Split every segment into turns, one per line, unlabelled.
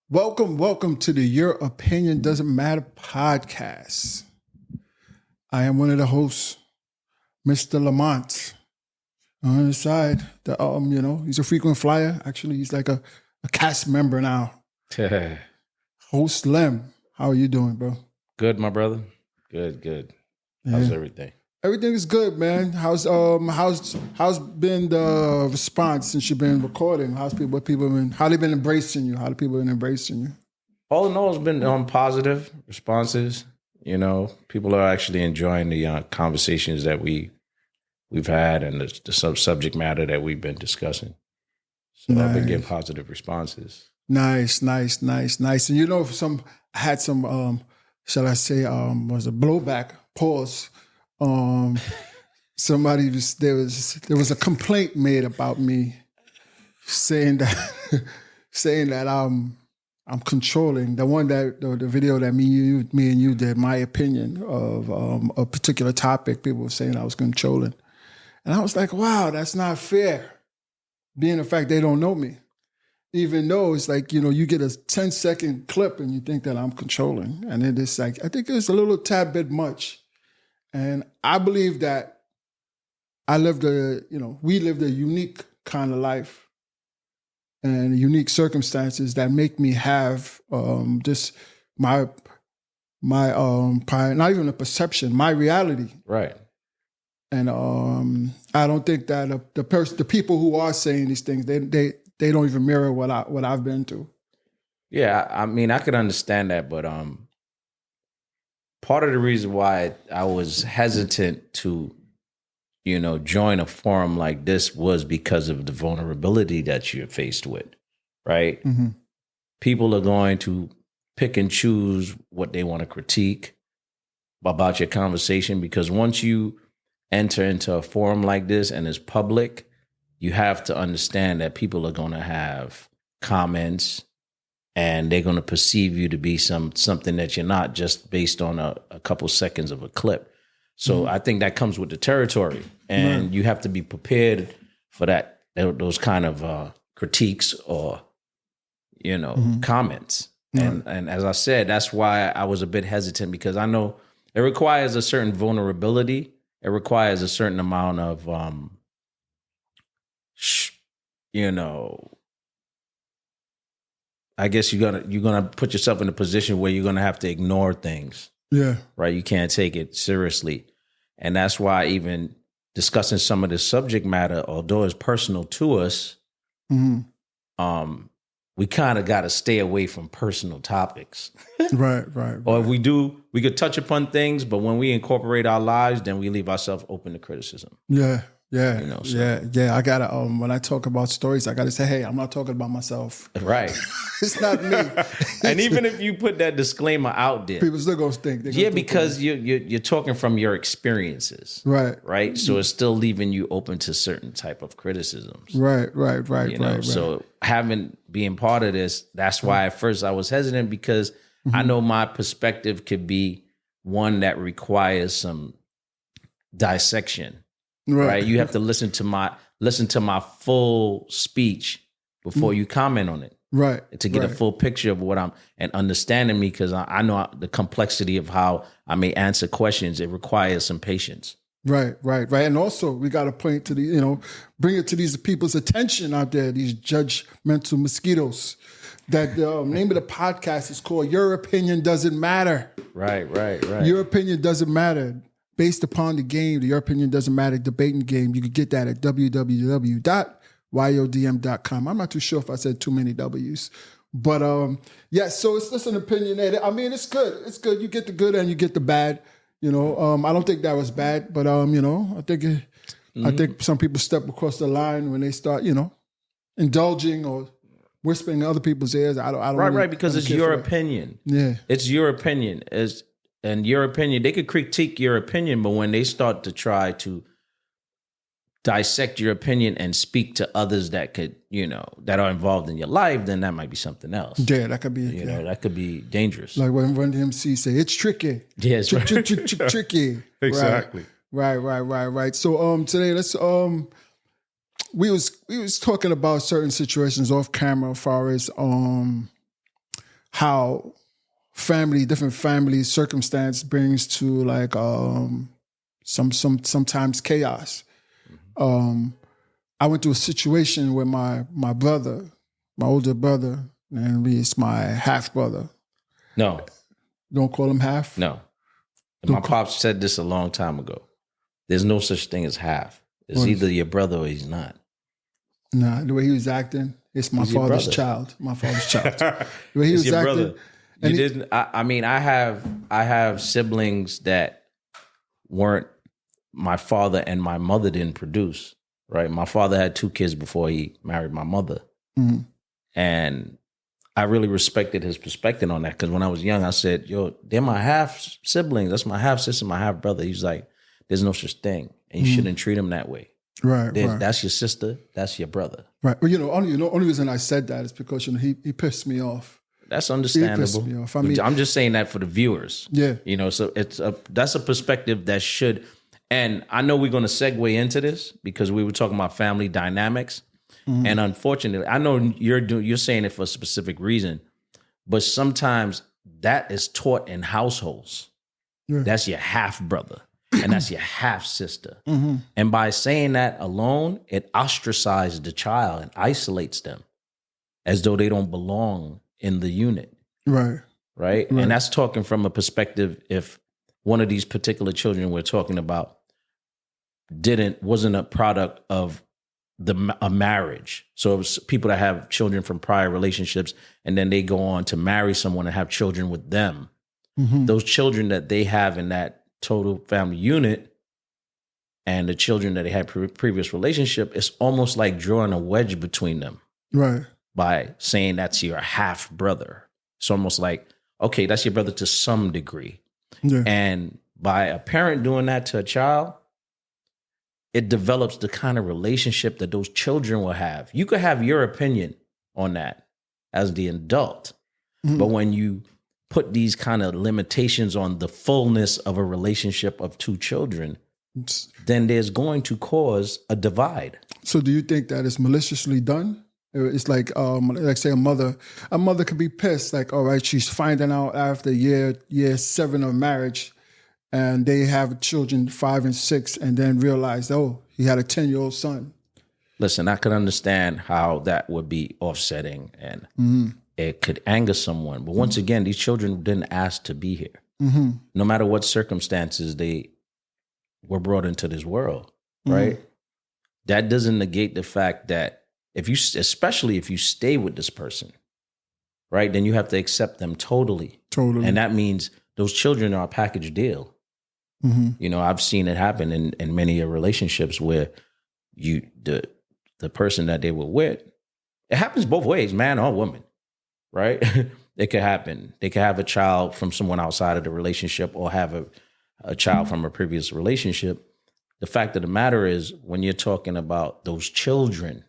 Welcome to the Your Opinion Doesn't Matter podcast. I am one of the hosts, Mr. Lamont. On the side, he's a frequent flyer. Actually, he's like a cast member now. Host Lem, how are you doing, bro?
Good, my brother. Good. How's everything?
Everything is good, man. How's been the response since you've been recording? How they been embracing you? How the people been embracing you?
All in all, it's been positive responses. You know, people are actually enjoying the conversations that we've had and the subject matter that we've been discussing. So I've been getting positive responses. Nice.
And you know, I had some shall I say was a blowback pause. There was a complaint made about me saying that I'm controlling. The video that me and you did, my opinion of a particular topic, people were saying I was controlling. And I was like, wow, that's not fair. Being the fact they don't know me. Even though it's like, you know, you get a 10-second clip and you think that I'm controlling. And it is like, I think it's a little tad bit much. And I believe that we lived a unique kind of life and unique circumstances that make me have just my not even a perception, my reality.
Right.
And I don't think that the people who are saying these things, they don't even mirror what I've been through.
Yeah, I mean, I could understand that, but part of the reason why I was hesitant to, you know, join a forum like this was because of the vulnerability that you're faced with, right?
Mm-hmm.
People are going to pick and choose what they want to critique about your conversation, because once you enter into a forum like this and it's public, you have to understand that people are going to have comments and they're going to perceive you to be something that you're not, just based on a couple seconds of a clip. So I think that comes with the territory, and you have to be prepared for those kind of critiques or, you know, comments. And as I said, that's why I was a bit hesitant, because I know it requires a certain vulnerability. It requires a certain amount of, I guess you're gonna put yourself in a position where you're gonna have to ignore things.
Yeah.
Right. You can't take it seriously. And that's why even discussing some of the subject matter, although it's personal to us, we kind of got to stay away from personal topics.
Right.
Or if we do, we could touch upon things, but when we incorporate our lives, then we leave ourselves open to criticism.
Yeah.
You know, so.
Yeah. I gotta when I talk about stories, I gotta say, hey, I'm not talking about myself.
Right.
It's not me.
And even if you put that disclaimer out there,
people still gonna think.
Because you're talking from your experiences. Right. So it's still leaving you open to certain type of criticisms.
Right.
So being part of this, that's why at first I was hesitant, because I know my perspective could be one that requires some dissection. Right. You have to listen to my full speech before you comment on it.
Right.
To get a full picture of what and understanding me, because I know the complexity of how I may answer questions. It requires some patience.
Right. And also we got to point to bring it to these people's attention out there, these judgmental mosquitoes. That the name of the podcast is called Your Opinion Doesn't Matter.
Right.
Your opinion doesn't matter. Based upon the game, the Your Opinion Doesn't Matter debating game. You can get that at www.yodm.com. I'm not too sure if I said too many W's. But so it's just an opinionated. I mean, it's good. It's good. You get the good and you get the bad. I don't think that was bad, but I think some people step across the line when they start, indulging or whispering in other people's ears. I don't
right, because it's your opinion.
Yeah.
It's your opinion. And your opinion, they could critique your opinion, but when they start to try to dissect your opinion and speak to others that could, that are involved in your life, then that might be something else.
Yeah, that could be,
that could be dangerous.
Like when Run DMC say, it's tricky.
Yes,
tricky.
Exactly.
Right. So today, let's we was talking about certain situations off camera as far as how different family circumstance brings to like sometimes chaos. I went through a situation where my brother, my older brother, and he's my half brother.
No.
Don't call him half?
No. My pops said this a long time ago. There's no such thing as half. It's either your brother or he's not.
Nah, the way he was acting, it's my father's child. My father's child. The way he
it's
was
your
acting.
Brother. You didn't. I mean, I have siblings that weren't my father and my mother didn't produce. Right, my father had 2 kids before he married my mother, and I really respected his perspective on that because when I was young, I said, "Yo, they're my half siblings. That's my half sister, my half brother." He's like, "There's no such thing, and you shouldn't treat them that way."
Right.
That's your sister. That's your brother.
Right. Well, only reason I said that is because he pissed me off.
That's understandable.
He pissed me off. I mean,
I'm just saying that for the viewers.
Yeah.
So that's a perspective that should. And I know we're going to segue into this because we were talking about family dynamics. And unfortunately, I know you're saying it for a specific reason, but sometimes that is taught in households. Yeah. That's your half brother and that's your half sister. And by saying that alone, it ostracizes the child and isolates them as though they don't belong in the unit. Right. And that's talking from a perspective if one of these particular children we're talking about wasn't a product of a marriage. So it was people that have children from prior relationships and then they go on to marry someone and have children with them. Those children that they have in that total family unit and the children that they had previous relationship, it's almost like drawing a wedge between them.
Right.
By saying that's your half brother. It's almost like, okay, that's your brother to some degree. Yeah. And by a parent doing that to a child, it develops the kind of relationship that those children will have. You could have your opinion on that as the adult, but when you put these kind of limitations on the fullness of a relationship of 2 children, then there's going to cause a divide.
So do you think that is maliciously done? It's like say a mother could be pissed, like, all right, she's finding out after year 7 of marriage, and they have children 5 and 6, and then realize, oh, he had a 10-year-old son.
Listen, I can understand how that would be offsetting, and it could anger someone. But once again, these children didn't ask to be here. No matter what circumstances they were brought into this world, right? That doesn't negate the fact that especially if you stay with this person, right, then you have to accept them totally. And that means those children are a package deal. I've seen it happen in many relationships where the person that they were with, it happens both ways, man or woman, right? It could happen. They could have a child from someone outside of the relationship or have a child from a previous relationship. The fact of the matter is when you're talking about those children,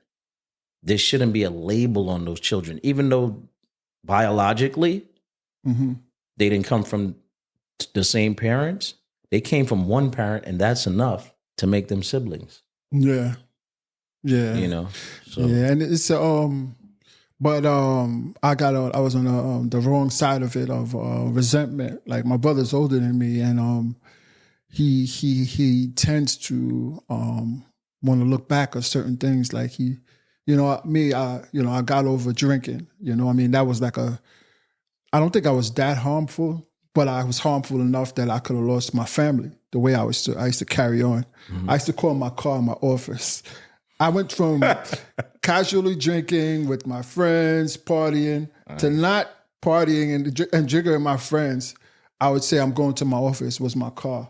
there shouldn't be a label on those children, even though biologically they didn't come from the same parents. They came from one parent, and that's enough to make them siblings. Yeah.
So. Yeah, and it's but I was on the wrong side of it of resentment. Like my brother's older than me, and he tends to want to look back at certain things. Like I got over drinking. That was like I don't think I was that harmful, but I was harmful enough that I could have lost my family. The way I used to carry on. I used to call my car my office. I went from casually drinking with my friends, partying, to not partying and drinking with my friends. I would say I'm going to my office was my car.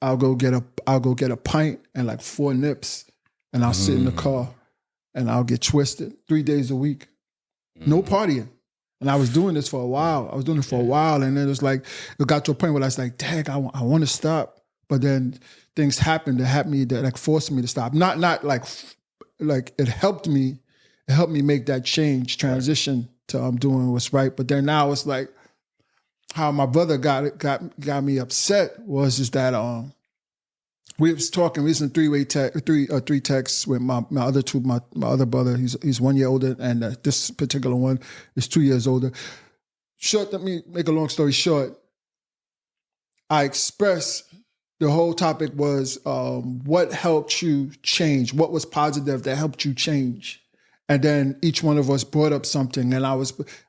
I'll go get a pint and like 4 nips, and I'll sit in the car and I'll get twisted 3 days a week. No partying. And I was doing this for a while. And then it was like, it got to a point where I was like, dang, I want to stop. But then things happened that like forced me to stop. Not like it helped me. It helped me make that transition to doing what's right. But then now it's like how my brother got me upset was just that we was talking. We was in three texts with my other brother. He's 1 year older, and this particular one is 2 years older. let me make a long story short. I expressed, the whole topic was what helped you change? What was positive that helped you change? And then each one of us brought up something, and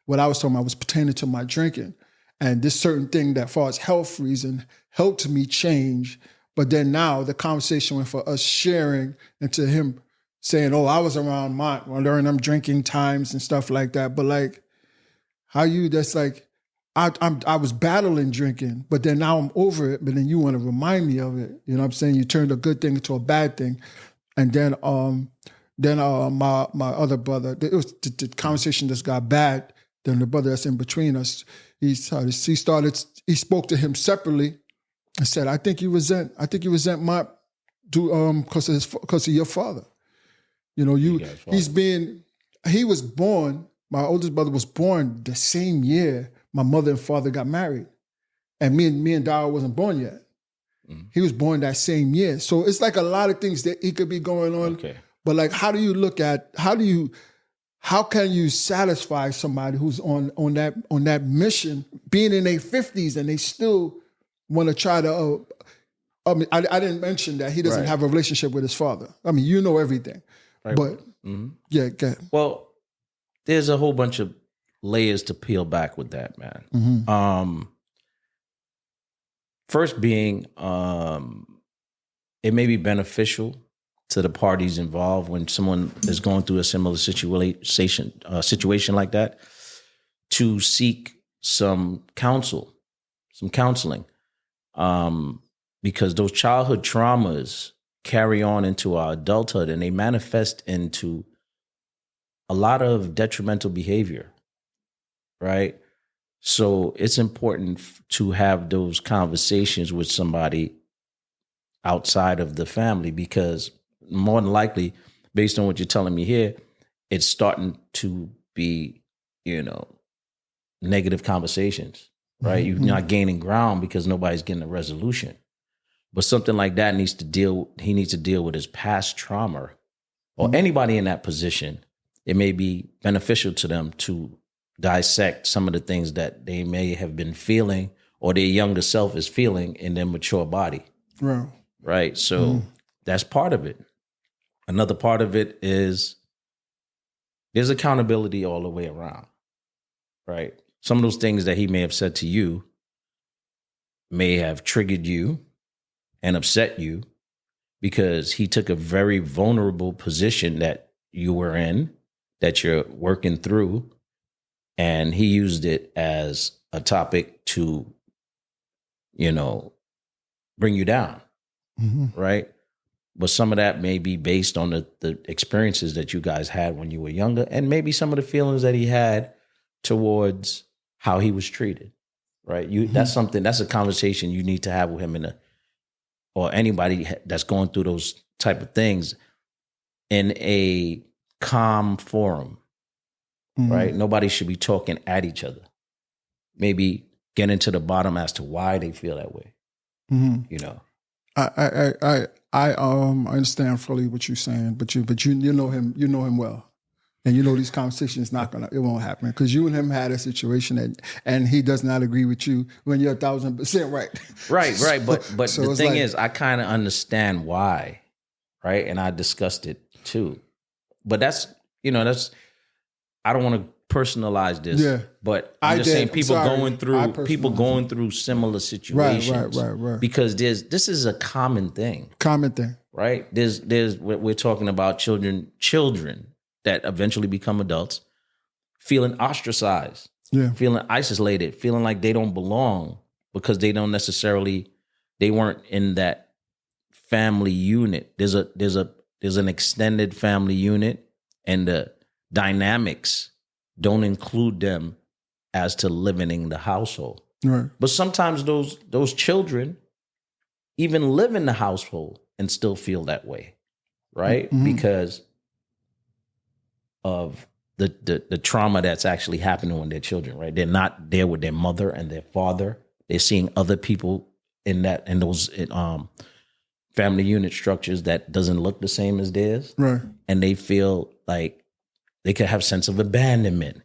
what I was talking about was pertaining to my drinking. And this certain thing that, far as health reason, helped me change. But then now the conversation went for us sharing into him saying, "Oh, I was around during them drinking times and stuff like that." But like, that's like, I was battling drinking, but then now I'm over it. But then you want to remind me of it. You know what I'm saying? You turned a good thing into a bad thing, and then my other brother, the conversation just got bad. Then the brother that's in between us, he spoke to him separately and said, I think you resent my because of your father. You know, he was born, my oldest brother was born the same year my mother and father got married. And me and Dara wasn't born yet. Mm-hmm. He was born that same year. So it's like a lot of things that he could be going on. Okay. But like, how can you satisfy somebody who's on that mission, being in their 50s, and they still want to try to, I didn't mention that he doesn't have a relationship with his father. I mean, you know everything. Right. But yeah, go ahead.
Well, there's a whole bunch of layers to peel back with that, man. Mm-hmm. First being, it may be beneficial to the parties involved when someone is going through a similar situation like that, to seek some counseling, because those childhood traumas carry on into our adulthood, and they manifest into a lot of detrimental behavior, right? So it's important to have those conversations with somebody outside of the family, because more than likely, based on what you're telling me here, it's starting to be, negative conversations, right? Mm-hmm. You're not gaining ground because nobody's getting a resolution. But something like that he needs to deal with his past trauma, or anybody in that position. It may be beneficial to them to dissect some of the things that they may have been feeling, or their younger self is feeling in their mature body. Right. So that's part of it. Another part of it is there's accountability all the way around, right? Some of those things that he may have said to you may have triggered you and upset you because he took a very vulnerable position that you were in, that you're working through, and he used it as a topic to, bring you down, right? But some of that may be based on the experiences that you guys had when you were younger, and maybe some of the feelings that he had towards how he was treated, right? That's a conversation you need to have with him or anybody that's going through those type of things in a calm forum, right? Nobody should be talking at each other. Maybe get into the bottom as to why they feel that way,
I understand fully what you're saying, but you know him well, and you know these conversations it won't happen, because you and him had a situation and he does not agree with you when you're 1,000% right.
Right. But so the thing is, I kind of understand why, right? And I discussed it too, but that's I don't want to personalize this, but I'm just saying people going through similar situations, right. Because this is a common thing, right? There's we're talking about children that eventually become adults, feeling ostracized, feeling isolated, feeling like they don't belong because they weren't in that family unit. There's an extended family unit, and the dynamics don't include them as to living in the household. Right. But sometimes those children even live in the household and still feel that way, right? Mm-hmm. Because of the trauma that's actually happening when they're children, right? They're not there with their mother and their father. They're seeing other people in those family unit structures that doesn't look the same as theirs. Right. And they feel like they could have sense of abandonment.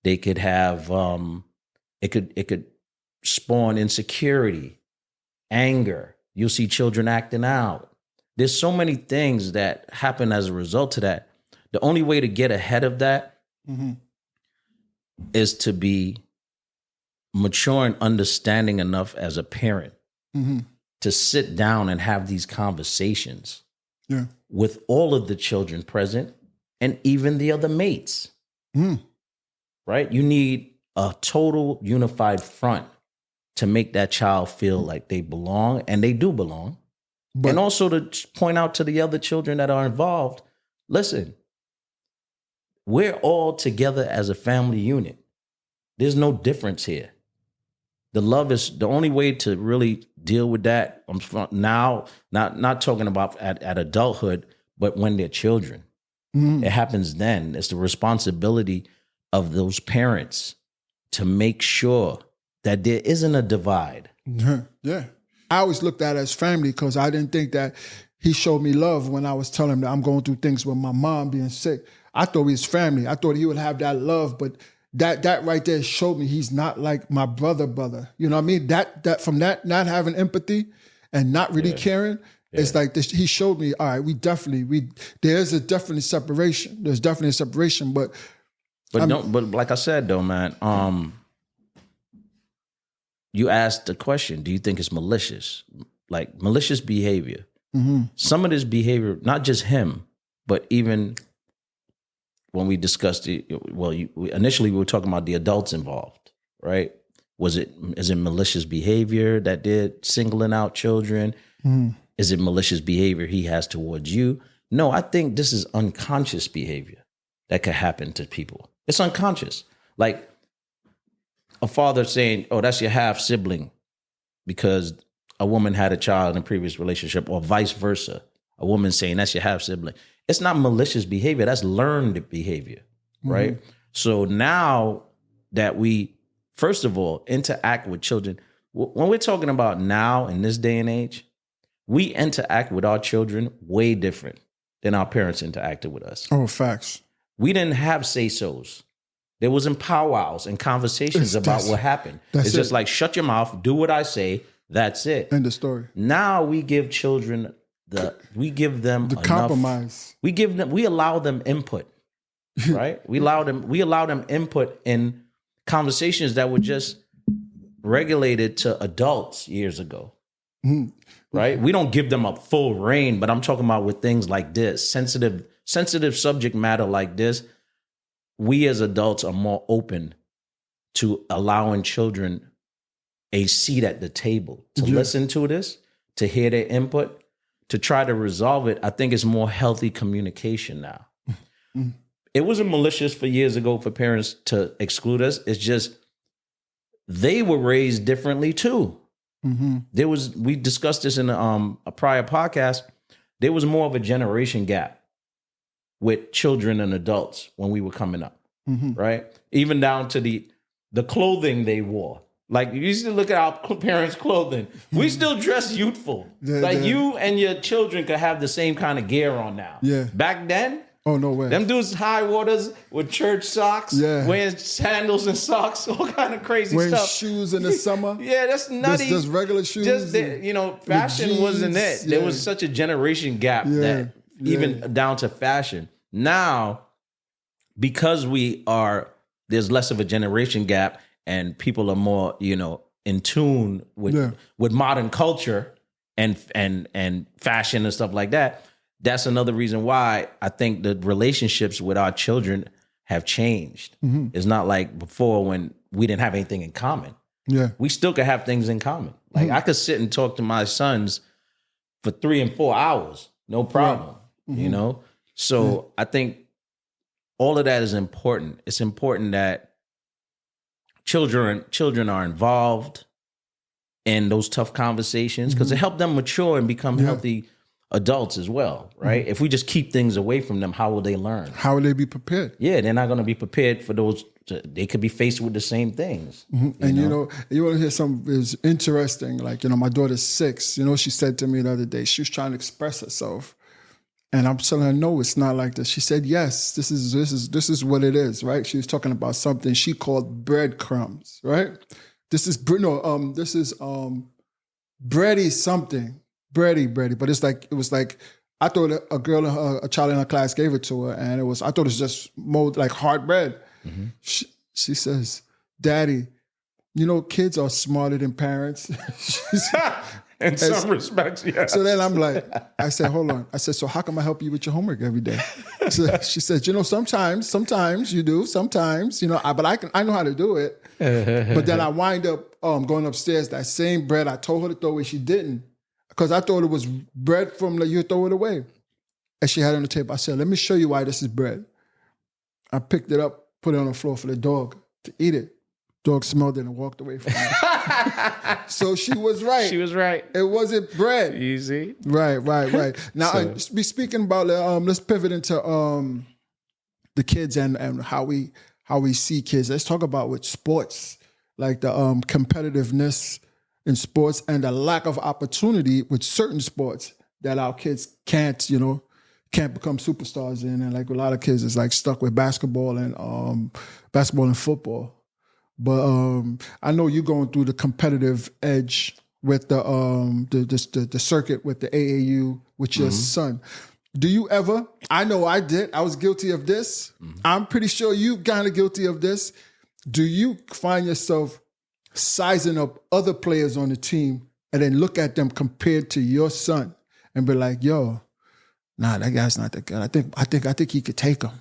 They could have It could spawn insecurity, anger. You'll see children acting out. There's so many things that happen as a result of that. The only way to get ahead of that is to be mature and understanding enough as a parent to sit down and have these conversations with all of the children present and even the other mates. Right? You need a total unified front to make that child feel like they belong, and they do belong. But, and also to point out to the other children that are involved, listen, we're all together as a family unit. There's no difference here. The love is the only way to really deal with that. I'm now not talking about at adulthood, but when they're children. It happens then. It's the responsibility of those parents to make sure that there isn't a divide.
Yeah. I always looked at it as family because I didn't think that he showed me love when I was telling him that I'm going through things with my mom being sick. I thought he was family. I thought he would have that love, but that right there showed me he's not like my brother. You know what I mean? That from that not having empathy and not really caring, it's like this, he showed me, all right, there's definitely separation. There's definitely a separation, but
like I said though, man, you asked the question, do you think it's malicious? Like malicious behavior. Some of this behavior, not just him, but even when we discussed it, initially we were talking about the adults involved, right? Is it malicious behavior that they're singling out children? Is it malicious behavior he has towards you? No, I think this is unconscious behavior that could happen to people. It's unconscious. Like a father saying, oh, that's your half sibling because a woman had a child in a previous relationship, or vice versa. A woman saying that's your half sibling. It's not malicious behavior. That's learned behavior, right? So now that we, first of all, interact with children, when we're talking about now in this day and age, we interact with our children way different than our parents interacted with us.
Oh, facts.
We didn't have say-sos. There wasn't powwows and conversations about what happened. It's just like, shut your mouth, do what I say, that's it.
End of story.
Now we give children the
compromise.
We allow them input, right? we allow them input in conversations that were just regulated to adults years ago. Right? We don't give them a full reign, but I'm talking about with things like this, sensitive subject matter like this. We as adults are more open to allowing children a seat at the table to listen to this, to hear their input, to try to resolve it. I think it's more healthy communication now. It wasn't malicious for years ago for parents to exclude us. It's just they were raised differently too. We discussed this in a prior podcast. There was more of a generation gap with children and adults when we were coming up, right? Even down to the clothing they wore. Like you used to look at our parents' clothing. We still dress youthful. You and your children could have the same kind of gear on now. Yeah. Back then,
oh, no way.
Them dudes high waters with church socks, wearing sandals and socks, all kind of crazy
wearing
stuff.
Wearing shoes in the summer.
Yeah, that's nutty.
Just regular shoes.
Fashion jeans, wasn't it. There was such a generation gap that even down to fashion. Now, because there's less of a generation gap and people are more, in tune with modern culture and fashion and stuff like that. That's another reason why I think the relationships with our children have changed. It's not like before when we didn't have anything in common. Yeah. We still could have things in common. Like I could sit and talk to my sons for 3 and 4 hours. No problem. So I think all of that is important. It's important that children are involved in those tough conversations because it helps them mature and become healthy adults as well, right? If we just keep things away from them, how will they learn?
How will they be prepared?
Yeah, they're not going to be prepared for those. They could be faced with the same things.
And you want to hear something is interesting. Like, my daughter's 6. She said to me the other day, she was trying to express herself. And I'm telling her, no, it's not like this. She said, yes, this is what it is, right? She was talking about something she called breadcrumbs, right? This is bready something, bready. But it was like I thought a child in her class gave it to her, and I thought it was just mold like hard bread.
Mm-hmm.
She says, "Daddy, you know, kids are smarter than parents."
In some respects, yeah.
So then I said, hold on. I said, so how come I help you with your homework every day? So she said, you know, sometimes you do, sometimes, you know, but I know how to do it. But then I wind up going upstairs, that same bread I told her to throw away, she didn't. Because I thought it was bread from you throw it away. And she had it on the table. I said, let me show you why this is bread. I picked it up, put it on the floor for the dog to eat it. Dog smelled it and walked away from it. So she was right.
She was right.
It wasn't bread.
Easy.
Right. Now, speaking about, let's pivot into the kids and how we see kids. Let's talk about with sports, like the competitiveness in sports and the lack of opportunity with certain sports that our kids can't become superstars in. And like a lot of kids is like stuck with basketball and football. But I know you're going through the competitive edge with the circuit with the AAU with your son. Do you ever? I know I did. I was guilty of this. I'm pretty sure you're kind of guilty of this. Do you find yourself sizing up other players on the team and then look at them compared to your son and be like, yo, nah, that guy's not that good. I think he could take him.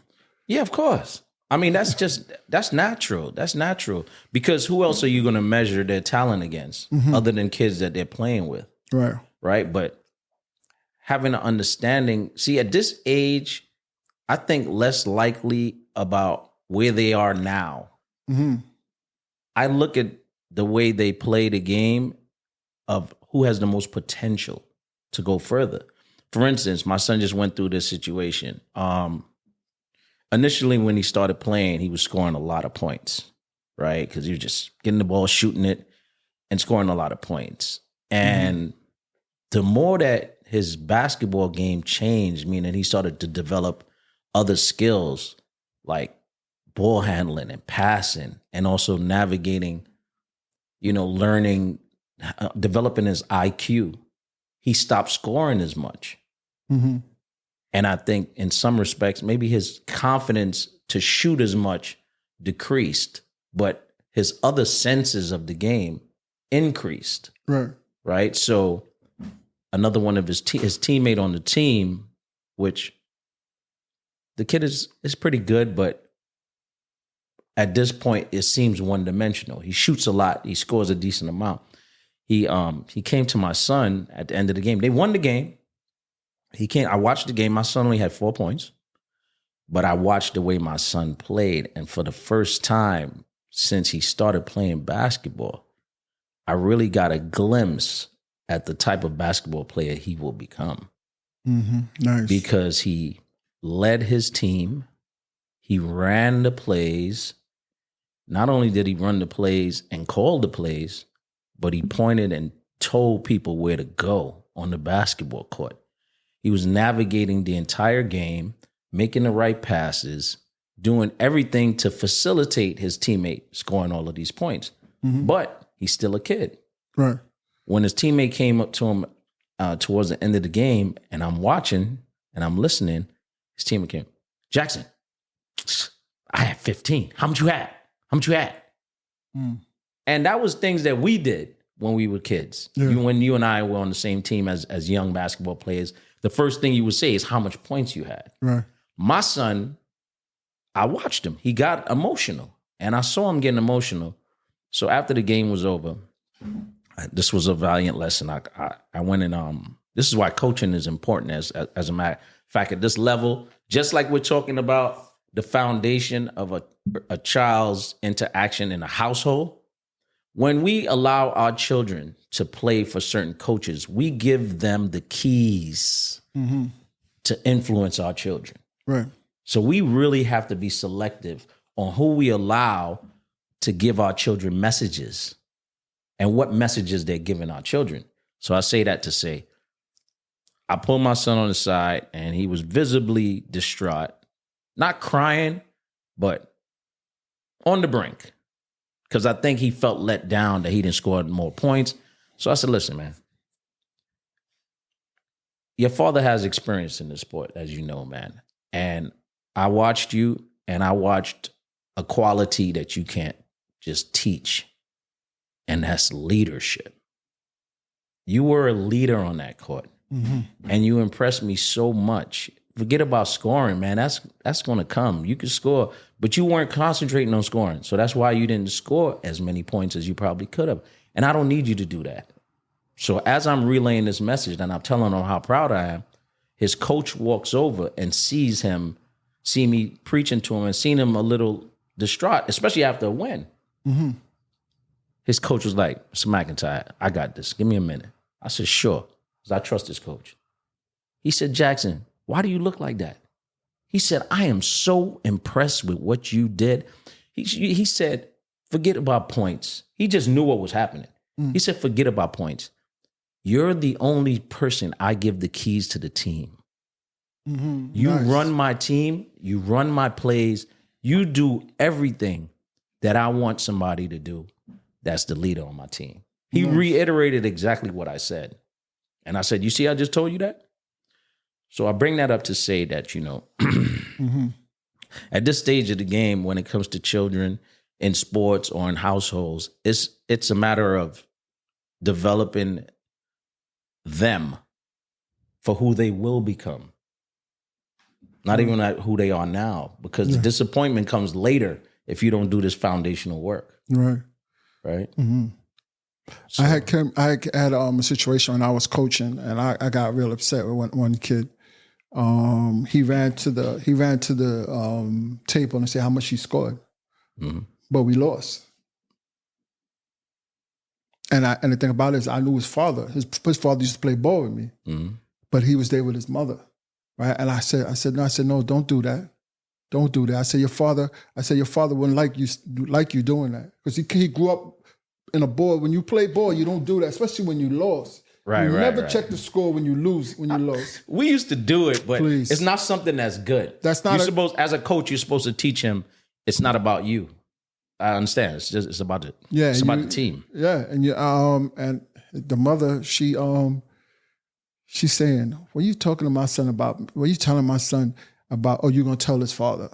Yeah, of course. I mean, that's natural. That's natural. Because who else are you going to measure their talent against other than kids that they're playing with?
Right.
Right. But having an understanding, see, at this age, I think less likely about where they are now.
Mm-hmm.
I look at the way they play the game of who has the most potential to go further. For instance, my son just went through this situation. Initially, when he started playing, he was scoring a lot of points, right? Because he was just getting the ball, shooting it, and scoring a lot of points. And the more that his basketball game changed, meaning he started to develop other skills like ball handling and passing, and also navigating, learning, developing his IQ, he stopped scoring as much.
Mm-hmm.
And I think in some respects, maybe his confidence to shoot as much decreased, but his other senses of the game increased.
Right.
Right. So another one of his teammate on the team, which the kid is pretty good, but at this point, it seems one-dimensional. He shoots a lot. He scores a decent amount. He came to my son at the end of the game. They won the game. I watched the game. My son only had 4 points, but I watched the way my son played. And for the first time since he started playing basketball, I really got a glimpse at the type of basketball player he will become.
Mm-hmm. Nice.
Because he led his team. He ran the plays. Not only did he run the plays and call the plays, but he pointed and told people where to go on the basketball court. He was navigating the entire game, making the right passes, doing everything to facilitate his teammate scoring all of these points. Mm-hmm. But he's still a kid.
Right. When
his teammate came up to him towards the end of the game, and I'm watching and I'm listening, his teammate came, Jackson, I had 15. How much you had? Mm. And that was things that we did when we were kids. Yeah. When you and I were on the same team as young basketball players, the first thing you would say is how much points you had.
Right.
My son, I watched him. He got emotional, and I saw him getting emotional. So after the game was over, this was a valiant lesson. I went and this is why coaching is important as a matter of fact at this level. Just like we're talking about the foundation of a child's interaction in a household. When we allow our children to play for certain coaches, we give them the keys to influence our children.
Right.
So we really have to be selective on who we allow to give our children messages and what messages they're giving our children. So I say that to say, I pulled my son on the side, and he was visibly distraught, not crying, but on the brink, because I think he felt let down that he didn't score more points. So I said, listen, man, your father has experience in this sport, as you know, man. And I watched you, and I watched a quality that you can't just teach, and that's leadership. You were a leader on that court, and you impressed me so much. Forget about scoring, man. That's going to come. You can score, but you weren't concentrating on scoring. So that's why you didn't score as many points as you probably could have. And I don't need you to do that. So as I'm relaying this message and I'm telling him how proud I am, his coach walks over and see me preaching to him and seen him a little distraught, especially after a win. Mm-hmm. His coach was like, Mr. McIntyre, I got this. Give me a minute. I said, sure, because I trust this coach. He said, Jackson, why do you look like that? He said, I am so impressed with what you did. He said, forget about points. He just knew what was happening. He said, forget about points. You're the only person I give the keys to the team. You run my team. You run my plays. You do everything that I want somebody to do. That's the leader on my team. He reiterated exactly what I said. And I said, you see, I just told you that? So I bring that up to say that, at this stage of the game, when it comes to children in sports or in households, it's a matter of developing them for who they will become. Not even at who they are now, because the disappointment comes later if you don't do this foundational work. Right. Mm-hmm. So,
I had a situation when I was coaching, and I got real upset with one kid. He ran to the table and said how much he scored, but we lost. And the thing about it is, I knew his father. His father used to play ball with me, but he was there with his mother, right? And I said no, don't do that. Don't do that. I said your father wouldn't like you doing that, because he grew up in a ball. When you play ball, you don't do that, especially when you lost. You never check the score when you lose. When you lost,
we used to do it, but it's not something that's good.
That's not.
As a coach, you're supposed to teach him. It's not about you. I understand. It's about it. Yeah, it's about the team.
Yeah, and and the mother, she's saying, "What are you talking to my son about? What are you telling my son about? Oh, you're gonna tell his father?"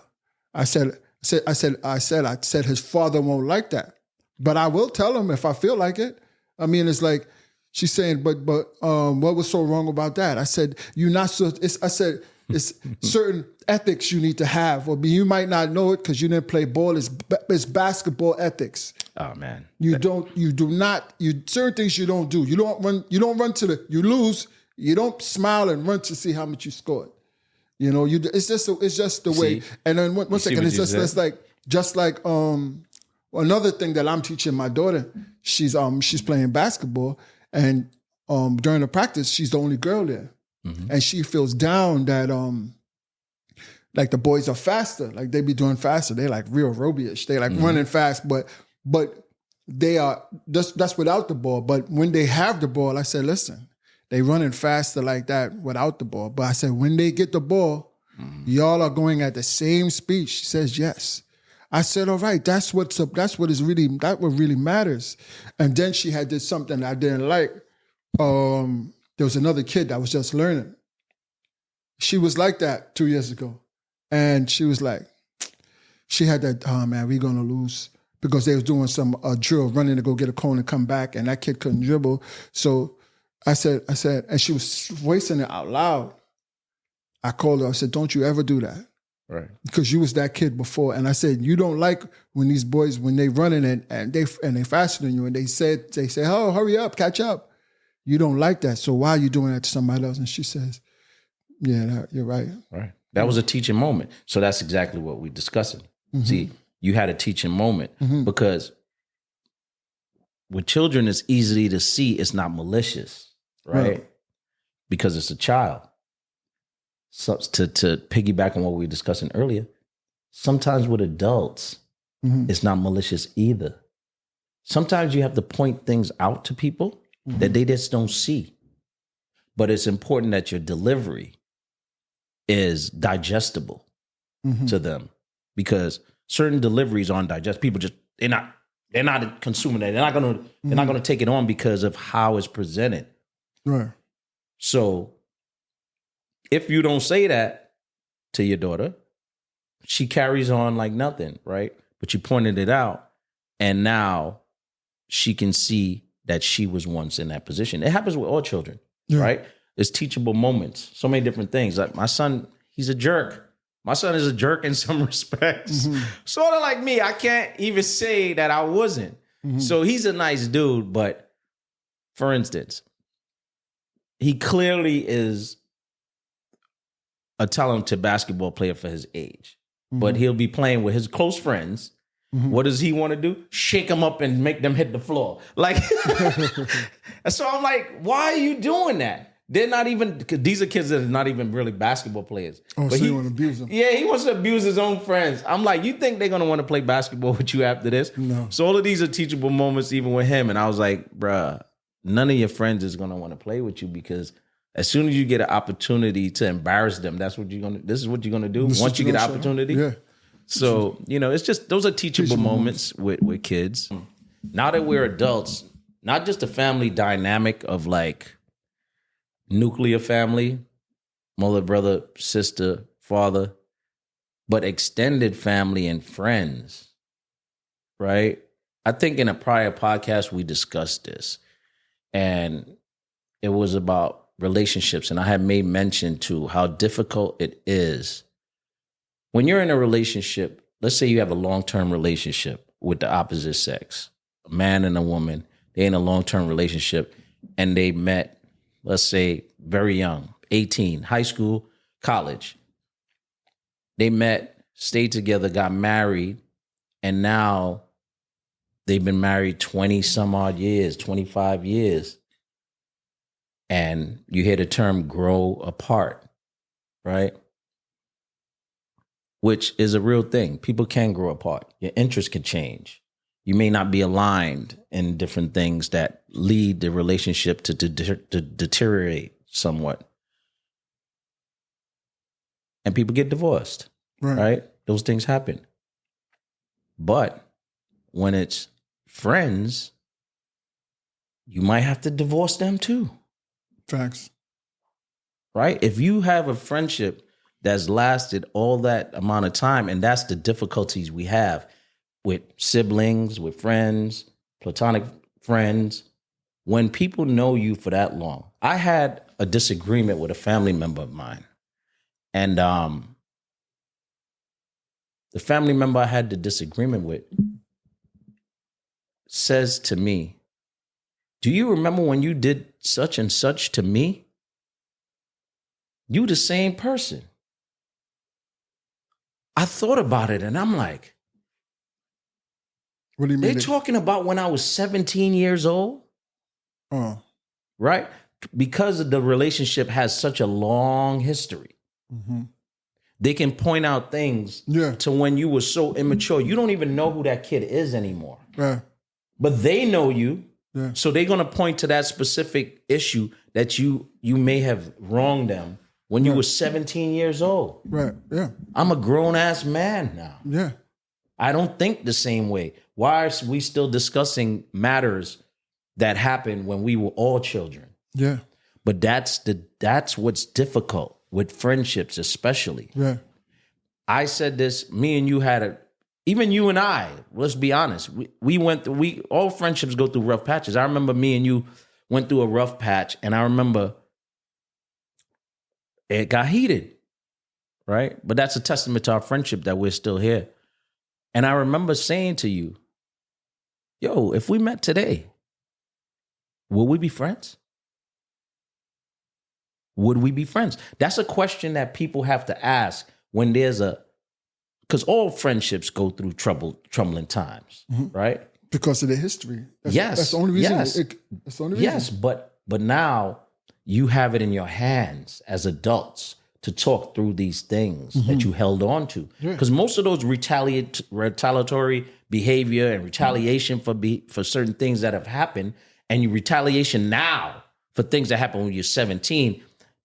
I said, his father won't like that, but I will tell him if I feel like it. I mean, it's like she's saying, but what was so wrong about that? I said, you're not so. It's certain ethics you need to have, or you might not know it because you didn't play ball. It's basketball ethics.
Oh man,
certain things you don't do. You don't run. You lose. You don't smile and run to see how much you scored. It's just the way. And then one second, it's just like another thing that I'm teaching my daughter. She's playing basketball, and during the practice, she's the only girl there. And she feels down that like the boys are faster, like they be doing faster. They like real robyish. They like running fast, but they are that's without the ball. But when they have the ball, I said, listen, they running faster like that without the ball. But I said, when they get the ball, y'all are going at the same speed. She says yes. I said, all right, that's what really matters. And then she did something I didn't like. There was another kid that was just learning. She was like that 2 years ago. And she was like, she had that, oh man, we're going to lose. Because they was doing some drill, running to go get a cone and come back. And that kid couldn't dribble. So I said, and she was voicing it out loud. I called her, I said, don't you ever do that. Right. Because you was that kid before. And I said, you don't like when these boys, when they running and they faster than you, and they say, oh, hurry up, catch up. You don't like that. So why are you doing that to somebody else? And she says, yeah, you're right.
Right. That was a teaching moment. So that's exactly what we're discussing. See, you had a teaching moment because with children, it's easy to see it's not malicious, right? Because it's a child. So to piggyback on what we were discussing earlier, sometimes with adults, it's not malicious either. Sometimes you have to point things out to people that they just don't see. but it's important that your delivery is digestible to them, because certain deliveries aren't digest. People just they're not consuming that. They're not gonna take it on because of how it's presented.
Right.
So if you don't say that to your daughter, she carries on like nothing, right? But you pointed it out, and now she can see that she was once in that position. It happens with all children, right? There's teachable moments, so many different things. Like my son, he's a jerk. My son is a jerk in some respects. Sort of like me. I can't even say that I wasn't. So he's a nice dude, but for instance, he clearly is a talented basketball player for his age, but he'll be playing with his close friends. What does he want to do? Shake them up and make them hit the floor. Like, so I'm like, why are you doing that? They're not even, because these are kids that are not even really basketball players.
Oh,
but
so you want to abuse them?
Yeah, he wants to abuse his own friends. I'm like, you think they're going to want to play basketball with you after this?
No.
So all of these are teachable moments even with him. And I was like, bruh, none of your friends is going to want to play with you, because as soon as you get an opportunity to embarrass them, this is what you're going to do once you get an opportunity.
Yeah.
So, it's just, those are teachable moments with kids. Now that we're adults, not just the family dynamic of like nuclear family, mother, brother, sister, father, but extended family and friends, right? I think in a prior podcast, we discussed this, and it was about relationships. And I had made mention to how difficult it is when you're in a relationship. Let's say you have a long-term relationship with the opposite sex, a man and a woman. They're in a long-term relationship, and they met, let's say, very young, 18, high school, college. They met, stayed together, got married, and now they've been married 20 some odd years, 25 years. And you hear the term grow apart, right? Which is a real thing. People can grow apart. Your interests can change. You may not be aligned in different things that lead the relationship to deteriorate somewhat. And people get divorced, right? Those things happen. But when it's friends, you might have to divorce them too.
Facts.
Right? If you have a friendship that's lasted all that amount of time, and that's the difficulties we have with siblings, with friends, platonic friends, when people know you for that long. I had a disagreement with a family member of mine. And the family member I had the disagreement with says to me, "Do you remember when you did such and such to me? You the same person." I thought about it, and I'm like,
what do you mean?
They're talking about when I was 17 years old?
Oh.
Right? Because the relationship has such a long history. They can point out things to when you were so immature. You don't even know who that kid is anymore. But they know you. So they're going to point to that specific issue that you may have wronged them when you were 17 years old. I'm a grown-ass man now. I don't think the same way. Why are we still discussing matters that happened when we were all children? But that's what's difficult with friendships, especially. I said this, me and you even you and I, let's be honest, all friendships go through rough patches. I remember me and you went through a rough patch, and I remember it got heated, right? But that's a testament to our friendship that we're still here. And I remember saying to you, yo, if we met today, will we be friends? Would we be friends? That's a question that people have to ask when because all friendships go through troubling times, right?
Because of the history.
That's
the only reason.
Yes.
That's the only reason.
Yes, but now you have it in your hands as adults to talk through these things that you held on to. Because most of those retaliatory behavior and retaliation for certain things that have happened, and you retaliation now for things that happen when you're 17,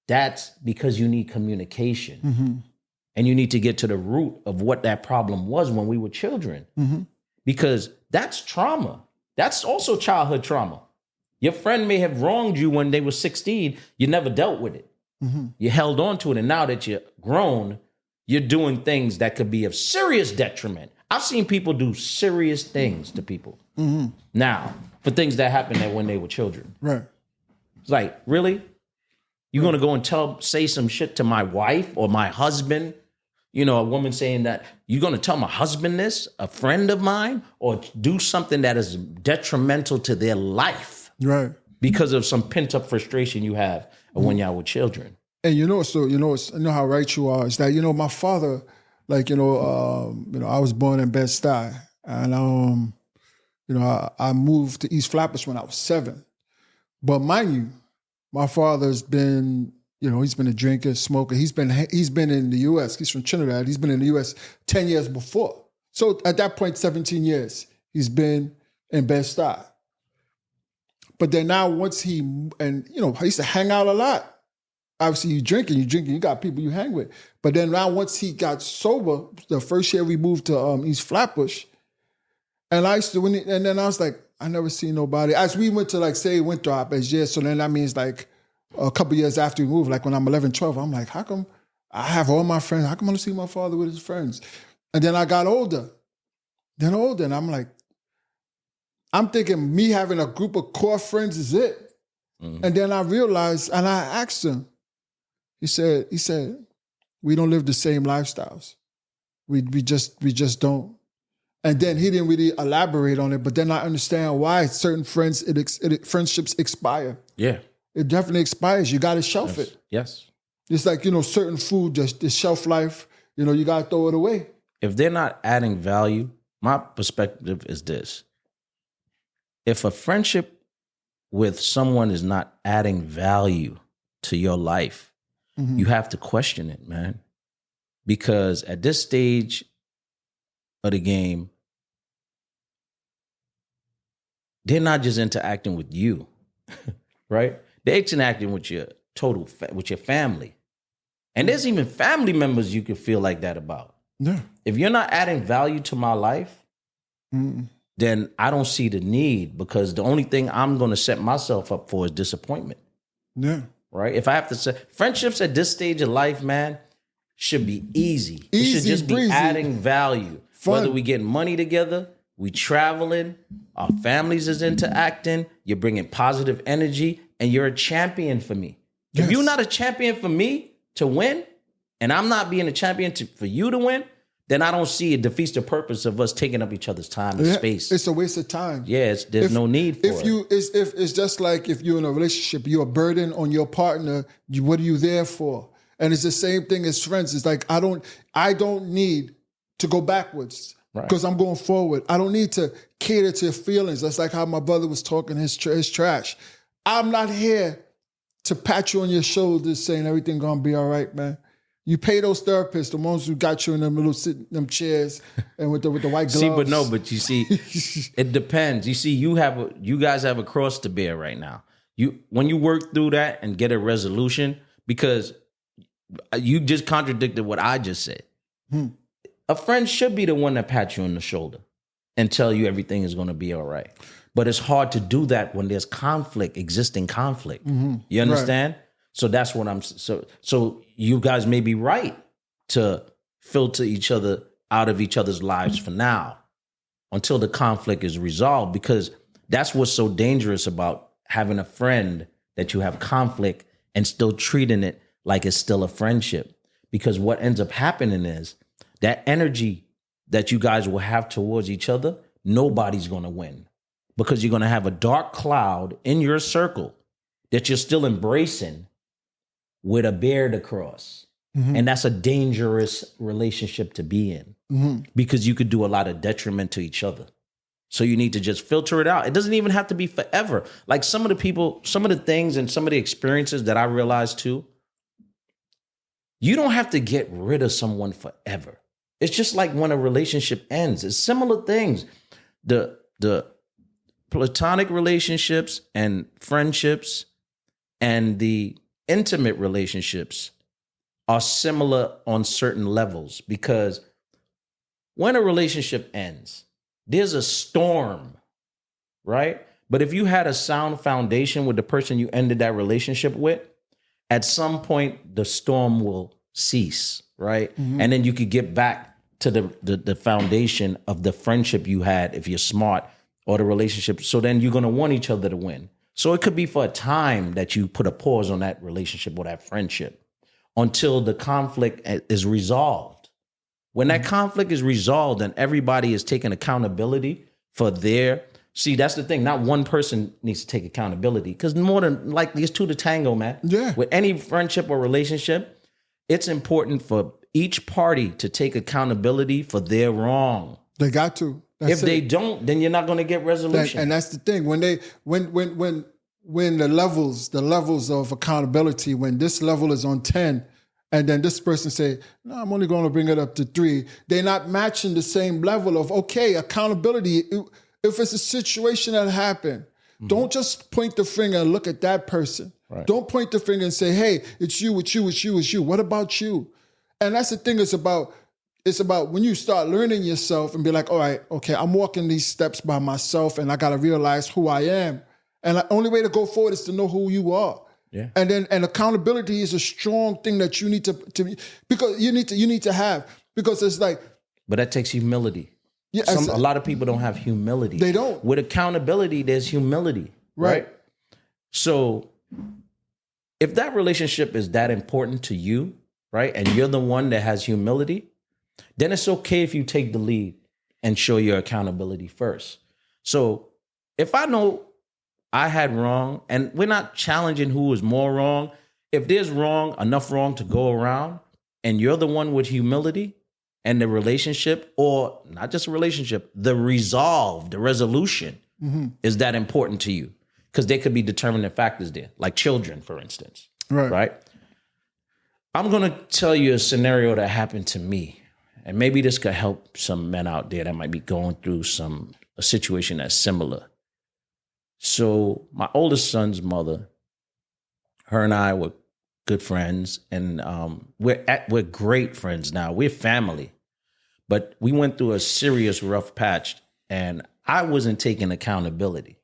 that's because you need communication. And you need to get to the root of what that problem was when we were children. Because that's trauma. That's also childhood trauma. Your friend may have wronged you when they were 16. You never dealt with it. You held on to it. And now that you're grown, you're doing things that could be of serious detriment. I've seen people do serious things to people now for things that happened when they were children.
Right.
It's like, really? You're going to go and say some shit to my wife or my husband? You know, a woman saying that you're going to tell my husband this, a friend of mine, or do something that is detrimental to their life.
Right.
Because of some pent up frustration you have when y'all were children.
And you know how right you are. Is that, my father, like, I was born in Bed-Stuy, and I moved to East Flatbush when I was 7. But mind you, my father's been, he's been a drinker, smoker. He's been in the U.S. He's from Trinidad. He's been in the U.S. 10 years before. So at that point, 17 years, he's been in Bed-Stuy. But then now I used to hang out a lot. Obviously, you drinking, you got people you hang with. But then now once he got sober, the first year we moved to East Flatbush, and I used to, and then I was like, I never seen nobody. As we went to went to our best year, so then that means like a couple years after we moved, like when I'm 11, 12, I'm like, how come I have all my friends? How come I don't see my father with his friends? And then I got older. And I'm like, I'm thinking me having a group of core friends is it. And then I realized, and I asked him, he said, we don't live the same lifestyles. We just don't. And then he didn't really elaborate on it, but then I understand why certain friendships expire.
Yeah.
It definitely expires. You got to shelf it.
Yes.
It's like, certain food, just the shelf life, you got to throw it away.
If they're not adding value, my perspective is this. If a friendship with someone is not adding value to your life, you have to question it, man. Because at this stage of the game, they're not just interacting with you, right? They're interacting with your with your family. And there's even family members you can feel like that about.
Yeah.
If you're not adding value to my life, then I don't see the need, because the only thing I'm going to set myself up for is disappointment.
Yeah.
Right? If I have to say, friendships at this stage of life, man, should be easy. It should just be
breezy.
adding value.
Fun.
Whether we getting money together, we traveling, our families is interacting, you're bringing positive energy, and you're a champion for me.
Yes.
If you're not a champion for me to win, and I'm not being a champion for you to win, then I don't see it defeats the purpose of us taking up each other's time and space.
It's a waste of time.
Yes, there's no need for it.
It's just like if you're in a relationship, you're a burden on your partner. What are you there for? And it's the same thing as friends. It's like I don't need to go backwards because I'm going forward. I don't need to cater to your feelings. That's like how my brother was talking his trash. I'm not here to pat you on your shoulders saying everything gonna be all right, man. You pay those therapists, the ones who got you in them little them chairs and with the white gloves.
But you see, it depends. You see, you guys have a cross to bear right now. When you work through that and get a resolution, because you just contradicted what I just said. A friend should be the one that pats you on the shoulder and tell you everything is going to be all right. But it's hard to do that when there's existing conflict. You understand? Right. So that's what I'm. So you guys may be right to filter each other out of each other's lives for now, until the conflict is resolved. Because that's what's so dangerous about having a friend that you have conflict and still treating it like it's still a friendship. Because what ends up happening is that energy that you guys will have towards each other, nobody's going to win, because you're going to have a dark cloud in your circle that you're still embracing with a bear to cross. And that's a dangerous relationship to be in, because you could do a lot of detriment to each other. So you need to just filter it out. It doesn't even have to be forever. Like some of the things and some of the experiences that I realized too, you don't have to get rid of someone forever. It's just like when a relationship ends. It's similar things. The platonic relationships and friendships and the intimate relationships are similar on certain levels, because when a relationship ends, there's a storm, right? But if you had a sound foundation with the person you ended that relationship with, at some point the storm will cease, right?
Mm-hmm.
And then you could get back to the foundation of the friendship you had, if you're smart, or the relationship. So then you're going to want each other to win. So it could be for a time that you put a pause on that relationship or that friendship until the conflict is resolved. When that conflict is resolved and everybody is taking accountability for their, see, that's the thing. Not one person needs to take accountability, because more than likely it's two to tango, man.
Yeah.
With any friendship or relationship, it's important for each party to take accountability for their wrong.
They got to.
If they don't, then you're not going to get resolution.
And that's the thing. When the levels of accountability, when this level is on 10, and then this person say, no, I'm only going to bring it up to 3, they're not matching the same level of, okay, accountability. If it's a situation that happened, don't just point the finger and look at that person.
Right.
Don't point the finger and say, hey, it's you, it's you, it's you, it's you. What about you? And that's the thing. It's about when you start learning yourself and be like, all right, okay, I'm walking these steps by myself and I got to realize who I am. And the only way to go forward is to know who you are.
Yeah.
And accountability is a strong thing that you need to because you need to have, because it's like.
But that takes humility.
Yeah,
a lot of people don't have humility.
They don't.
With accountability, there's humility. Right? So if that relationship is that important to you, right, and you're the one that has humility, then it's okay if you take the lead and show your accountability first. So if I know I had wrong, and we're not challenging who is more wrong, if there's enough wrong to go around, and you're the one with humility, and the relationship, or not just a relationship, the resolution is that important to you, because there could be determining factors there, like children, for instance. Right? I'm going to tell you a scenario that happened to me, and maybe this could help some men out there that might be going through a situation that's similar. So my oldest son's mother, her and I were good friends, and we're great friends now. We're family, but we went through a serious rough patch, and I wasn't taking accountability,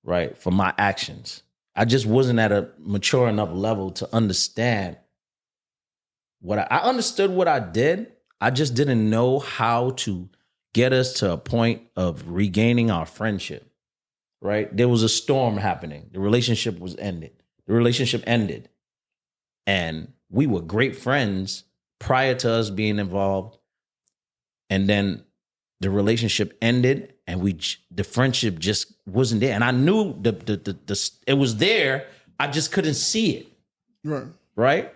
right, for my actions. I just wasn't at a mature enough level to understand what I understood what I did. I just didn't know how to get us to a point of regaining our friendship, right? There was a storm happening. The relationship ended. And we were great friends prior to us being involved. And then the relationship ended, and the friendship just wasn't there. And I knew it was there. I just couldn't see it. Right?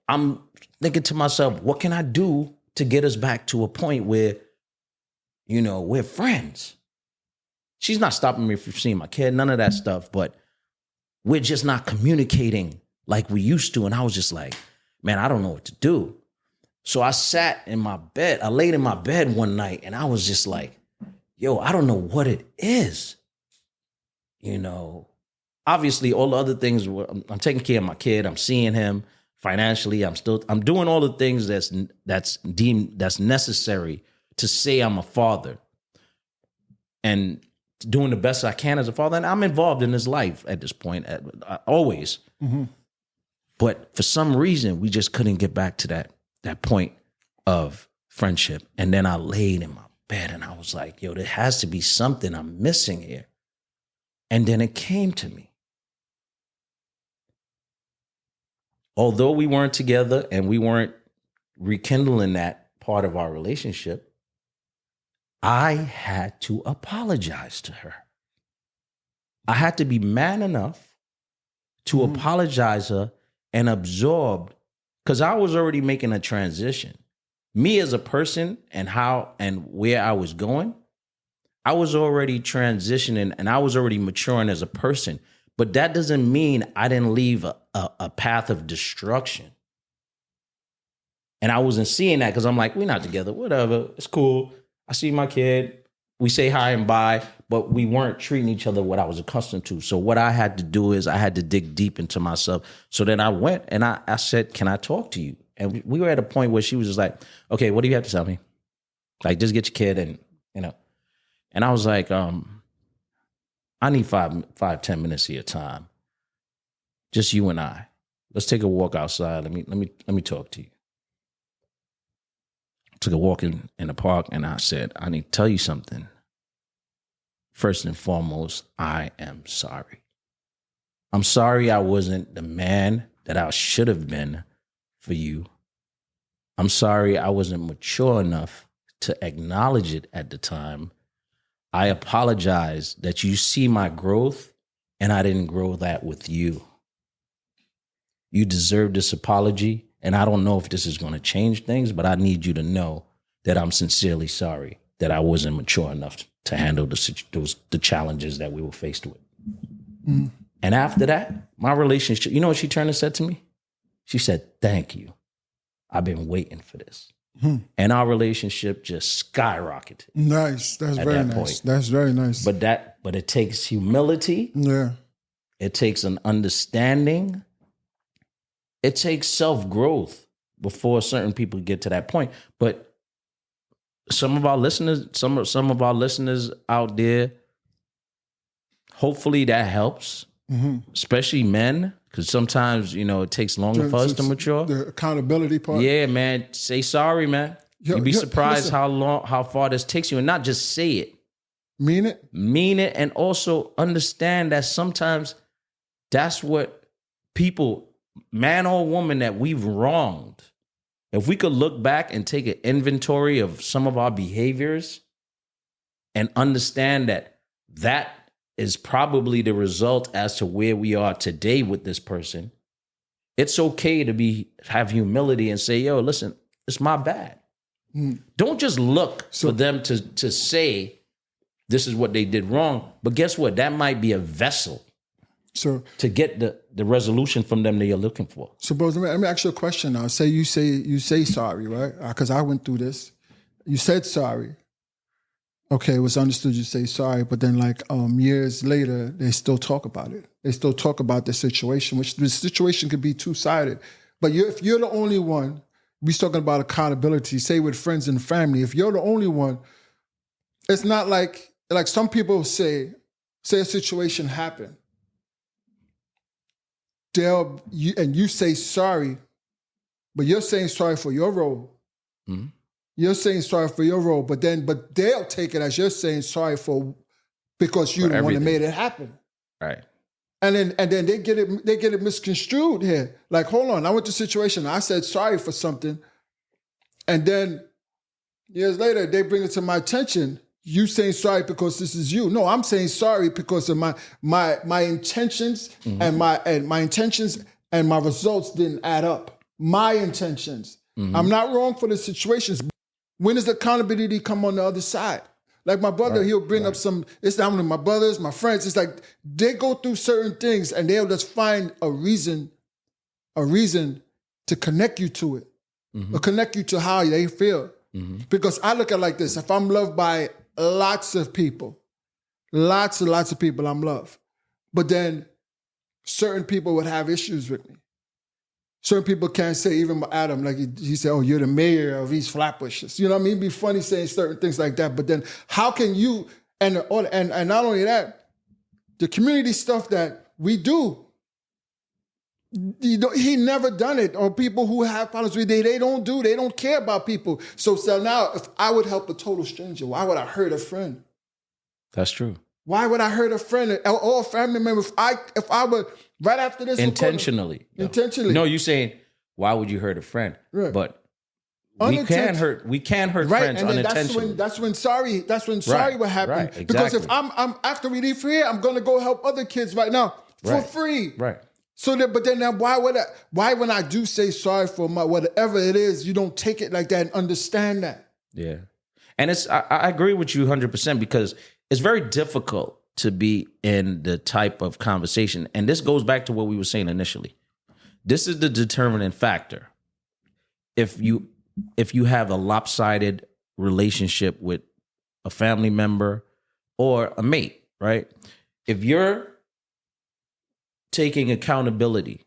I'm thinking to myself, what can I do to get us back to a point where, we're friends? She's not stopping me from seeing my kid, none of that stuff, but we're just not communicating like we used to. And I was just like, man, I don't know what to do. So I laid in my bed one night, and I was just like, yo, I don't know what it is. Obviously all the other things, I'm taking care of my kid. I'm seeing him financially. I'm doing all the things that's necessary to say I'm a father, and doing the best I can as a father. And I'm involved in his life at this point, always. Mm-hmm. But for some reason, we just couldn't get back to that point of friendship. And then I laid in my bed and I was like, yo, there has to be something I'm missing here. And then it came to me. Although we weren't together and we weren't rekindling that part of our relationship, I had to apologize to her. I had to be man enough to apologize her and absorb, because I was already making a transition. Me as a person and how and where I was going, I was already transitioning and I was already maturing as a person. But that doesn't mean I didn't leave a path of destruction. And I wasn't seeing that because I'm like, we're not together, whatever, it's cool. I see my kid, we say hi and bye, but we weren't treating each other what I was accustomed to. So what I had to do is I had to dig deep into myself. So then I went and I said, can I talk to you? And we were at a point where she was just like, okay, what do you have to tell me? Like, just get your kid and, and I was like, I need 10 minutes of your time. Just you and I. Let's take a walk outside. Let me talk to you. Took a walk in the park and I said, I need to tell you something. First and foremost, I am sorry. I'm sorry I wasn't the man that I should have been for you. I'm sorry I wasn't mature enough to acknowledge it at the time. I apologize that you see my growth and I didn't grow that with you. You deserve this apology, and I don't know if this is going to change things, but I need you to know that I'm sincerely sorry that I wasn't mature enough to handle the challenges that we were faced with. Mm. And after that, my relationship, you know what she turned and said to me? She said, thank you. I've been waiting for this. Mm. And our relationship just skyrocketed.
Nice. That's very nice. Point. That's very nice.
But it takes humility.
Yeah.
It takes an understanding. It takes self-growth before certain people get to that point. But some of our listeners out there, hopefully that helps, especially men, because sometimes, it takes longer for us to mature.
The accountability part.
Yeah, man. Say sorry, man. You'd be surprised how far this takes you. And not just say it.
Mean it?
Mean it. And also understand that sometimes that's what people, man or woman, that we've wronged. If we could look back and take an inventory of some of our behaviors and understand that is probably the result as to where we are today with this person, it's okay to have humility and say, yo, listen, it's my bad. Mm. Don't just look for them to say this is what they did wrong. But guess what? That might be a vessel to get the resolution from them that you're looking for.
Suppose, let me ask you a question now. Say you say sorry, right? Because I went through this. You said sorry. Okay, it was understood you say sorry, but then years later, they still talk about it. They still talk about the situation, which the situation could be two-sided. But if you're the only one, we're talking about accountability, say with friends and family, if you're the only one, it's not like some people say a situation happened. You say sorry, but you're saying sorry for your role. Mm-hmm. You're saying sorry for your role, but they'll take it as you're saying sorry because you're the one that made it happen.
Right.
And then they get it misconstrued here. Like, hold on, I went to a situation, I said sorry for something, and then years later they bring it to my attention. You saying sorry because this is you. No, I'm saying sorry because of my intentions, mm-hmm. and my intentions and my results didn't add up. My intentions. Mm-hmm. I'm not wrong for the situations. When does the accountability come on the other side? Like my brother, he'll bring up it's not only my brothers, my friends. It's like they go through certain things and they'll just find a reason to connect you to it, mm-hmm. or connect you to how they feel. Mm-hmm. Because I look at it like this: if I'm loved by lots of people, lots and lots of people, I'm loved. But then certain people would have issues with me. Certain people can't say, even Adam, like he said, oh, you're the mayor of East Flatbush. You know what I mean? It'd be funny saying certain things like that. But then how can you, and not only that, the community stuff that we do, he never done it. Or people who have problems with they don't care about people. So now if I would help a total stranger, why would I hurt a friend?
That's true.
Why would I hurt a friend or a family member if I would, right after this?
Intentionally. No, you're saying, why would you hurt a friend? Right. But we can hurt friends unintentionally. That's when sorry would happen. Right, exactly. Because if I'm after we leave here, I'm gonna go help other kids right now for free. Right. So but then why when I do say sorry for my whatever it is, you don't take it like that and understand that? Yeah. And I agree with you 100% because it's very difficult to be in the type of conversation. And this goes back to what we were saying initially. This is the determining factor. If you have a lopsided relationship with a family member, or a mate, right? If you're taking accountability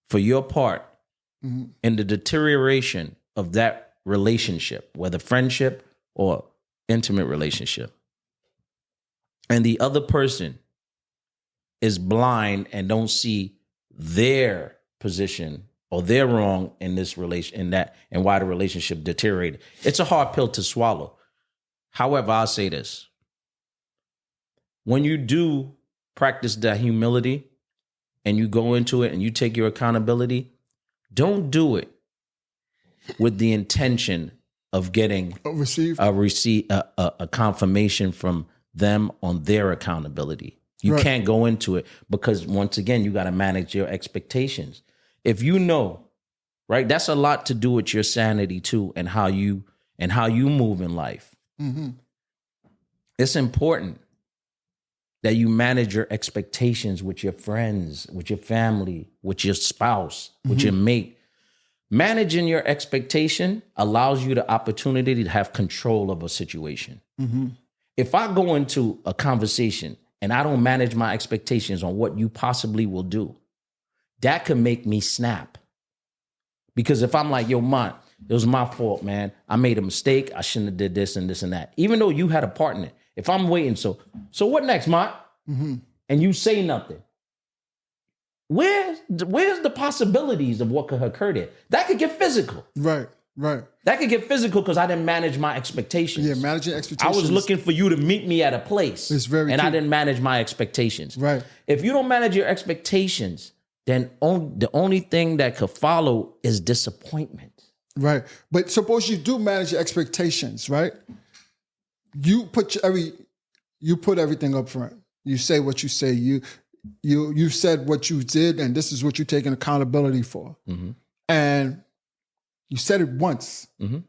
for your part in the deterioration of that relationship, whether friendship or intimate relationship, and the other person is blind and don't see their position or they're wrong in this relation, in that, and why the relationship deteriorated, it's a hard pill to swallow. However, I'll say this. When you do practice that humility and you go into it and you take your accountability, don't do it with the intention of getting a confirmation from them on their accountability. You can't go into it because, once again, you got to manage your expectations. If you know, right, that's a lot to do with your sanity too, and how you move in life. Mm-hmm. It's important that you manage your expectations with your friends, with your family, with your spouse, with your mate. Managing your expectation allows you the opportunity to have control of a situation. Mm-hmm. If I go into a conversation and I don't manage my expectations on what you possibly will do, that could make me snap. Because if I'm like, yo, man, it was my fault, man. I made a mistake. I shouldn't have did this and this and that. Even though you had a part in it. If I'm waiting, so what next, man? Mm-hmm. And you say nothing. Where's the possibilities of what could occur there? That could get physical.
Right.
That could get physical because I didn't manage my expectations.
Yeah, managing expectations.
I was looking for you to meet me at a place.
It's very
and
key.
I didn't manage my expectations.
Right.
If you don't manage your expectations, then the only thing that could follow is disappointment. Right.
But suppose you do manage your expectations, right? You put everything up front. You say what you say. You said what you did, and this is what you're taking accountability for. Mm-hmm. And you said it once. Mm-hmm.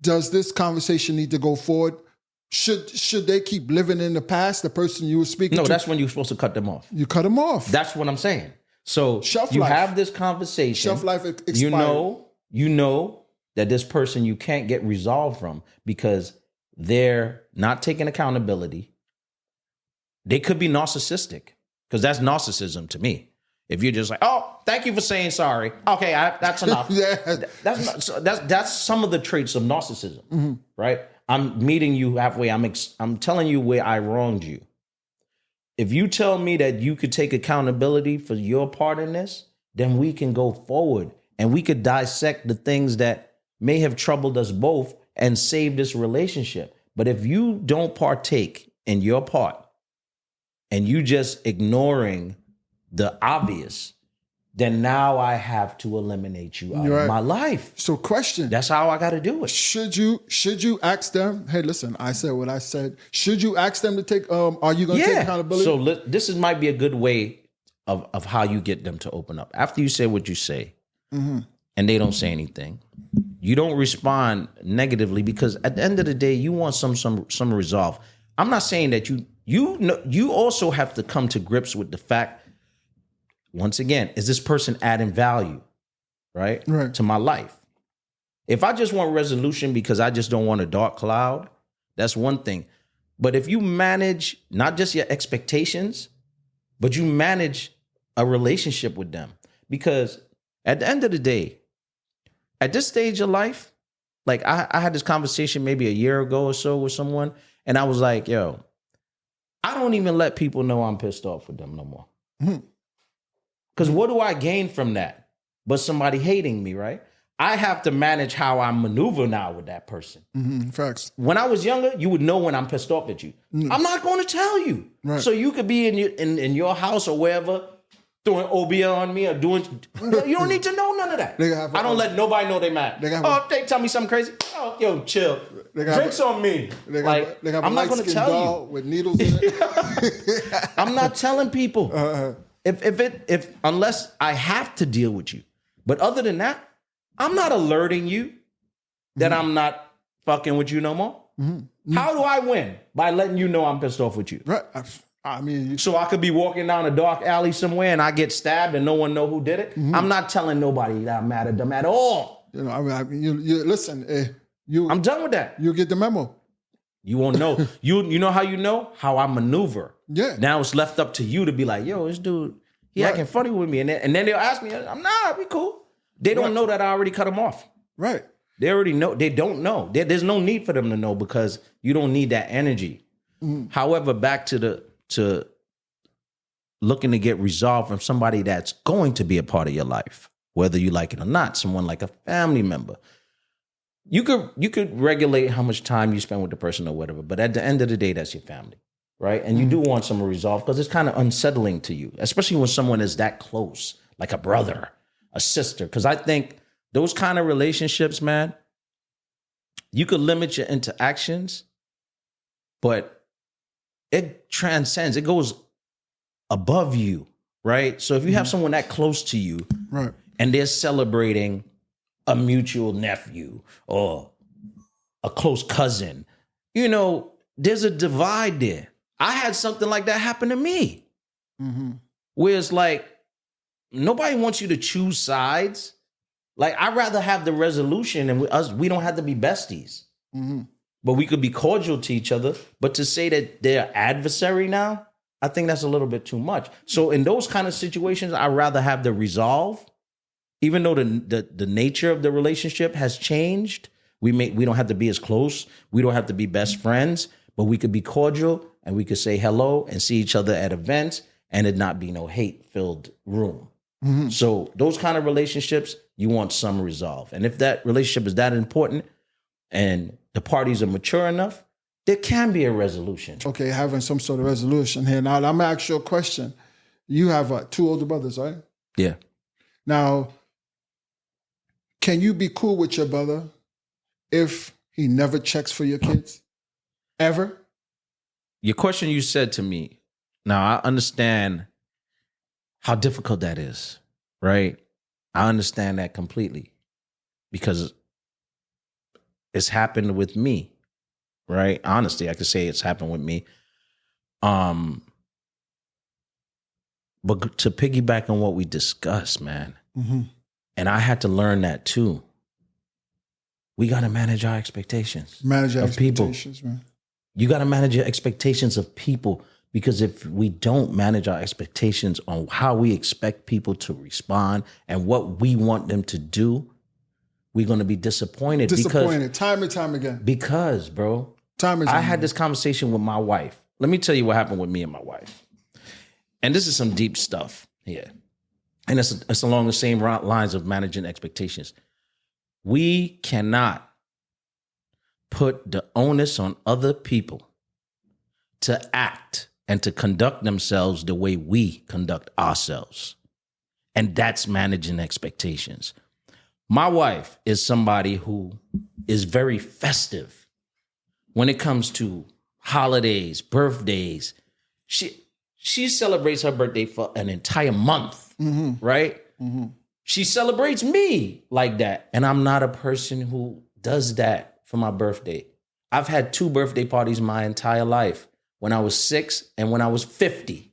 Does this conversation need to go forward? Should they keep living in the past, the person you were speaking to?
No, that's when you're supposed to cut them off.
You cut them off.
That's what I'm saying. So
Shelf
you
life.
have this conversation.
Shelf life expired.
You know that this person you can't get resolved from because they're not taking accountability. They could be narcissistic, because that's narcissism to me. If you're just like, oh, thank you for saying sorry. Okay, that's enough. Yeah. That's some of the traits of narcissism, right? I'm meeting you halfway. I'm telling you where I wronged you. If you tell me that you could take accountability for your part in this, then we can go forward and we could dissect the things that may have troubled us both and save this relationship. But if you don't partake in your part and you just ignoring the obvious, then now I have to eliminate you out of my life.
So question.
That's how I got to do it.
Should you ask them, hey, listen, I said what I said. Should you ask them to take, are you going to take accountability?
So this might be a good way of how you get them to open up. After you say what you say and they don't say anything, you don't respond negatively, because at the end of the day, you want some resolve. I'm not saying that you also have to come to grips with the fact, once again, is this person adding value, right, to my life? If I just want resolution because I just don't want a dark cloud, that's one thing. But if you manage not just your expectations, but you manage a relationship with them, because at the end of the day, at this stage of life, like I had this conversation maybe a year ago or so with someone, and I was like, yo, I don't even let people know I'm pissed off with them no more. Because what do I gain from that? But somebody hating me, right? I have to manage how I maneuver now with that person.
Facts.
When I was younger, you would know when I'm pissed off at you. I'm not going to tell you. Right. So you could be in your house or wherever, throwing OBL on me or doing. You don't need to know none of that. I don't let nobody know they mad. They tell me something crazy. Oh, yo, chill. Drinks on me. I'm not going to tell you.
With needles in it.
I'm not telling people. If unless I have to deal with you. But other than that, I'm not alerting you that I'm not fucking with you no more. How do I win? By letting you know I'm pissed off with you.
Right. I mean,
so I could be walking down a dark alley somewhere and I get stabbed and no one know who did it. I'm not telling nobody that I'm mad at them at all.
You know, I mean, you listen. I'm
done with that.
You get the memo.
You won't know. You know how you know? How I maneuver.
Yeah.
Now it's left up to you to be like, yo, this dude, he acting funny with me. And then they'll ask me, I'm nah, we cool. They don't know that I already cut them off.
Right.
They already know. They don't know. There's no need for them to know because you don't need that energy. However, back to looking to get resolved from somebody that's going to be a part of your life, whether you like it or not, someone like a family member. You could regulate how much time you spend with the person or whatever, but at the end of the day, that's your family, right? And you do want some resolve because it's kind of unsettling to you, especially when someone is that close, like a brother, a sister. Because I think those kind of relationships, man, you could limit your interactions, but it transcends. It goes above you, right? So if you have someone that close to you,
right,
and they're celebrating a mutual nephew or a close cousin, there's a divide there. I had something like that happen to me, where it's like, nobody wants you to choose sides. Like, I'd rather have the resolution and we don't have to be besties, but we could be cordial to each other. But to say that they're adversary now, I think that's a little bit too much. So in those kind of situations, I'd rather have the resolve. Even though the nature of the relationship has changed, we don't have to be as close. We don't have to be best friends, but we could be cordial and we could say hello and see each other at events and it not be no hate-filled room. So those kind of relationships, you want some resolve. And if that relationship is that important and the parties are mature enough, there can be a resolution.
Okay, having some sort of resolution here. Now, I'm going to ask you a question. You have 2 older brothers, right?
Yeah.
Now, can you be cool with your brother if he never checks for your kids? Ever?
Your question you said to me, now I understand how difficult that is, right? I understand that completely because it's happened with me, right? Honestly, I could say it's happened with me. But to piggyback on what we discussed, man, and I had to learn that too. We got to manage our expectations.
Manage our
of
expectations,
people.
Man.
You got to manage your expectations of people because if we don't manage our expectations on how we expect people to respond and what we want them to do, we're going to be disappointed.
Disappointed, time and time again.
Because, bro, I had this conversation with my wife. Let me tell you what happened with me and my wife. And this is some deep stuff here. And it's along the same lines of managing expectations. We cannot put the onus on other people to act and to conduct themselves the way we conduct ourselves. And that's managing expectations. My wife is somebody who is very festive when it comes to holidays, birthdays. She celebrates her birthday for an entire month, right? She celebrates me like that. And I'm not a person who does that for my birthday. I've had 2 birthday parties my entire life, when I was 6 and when I was 50.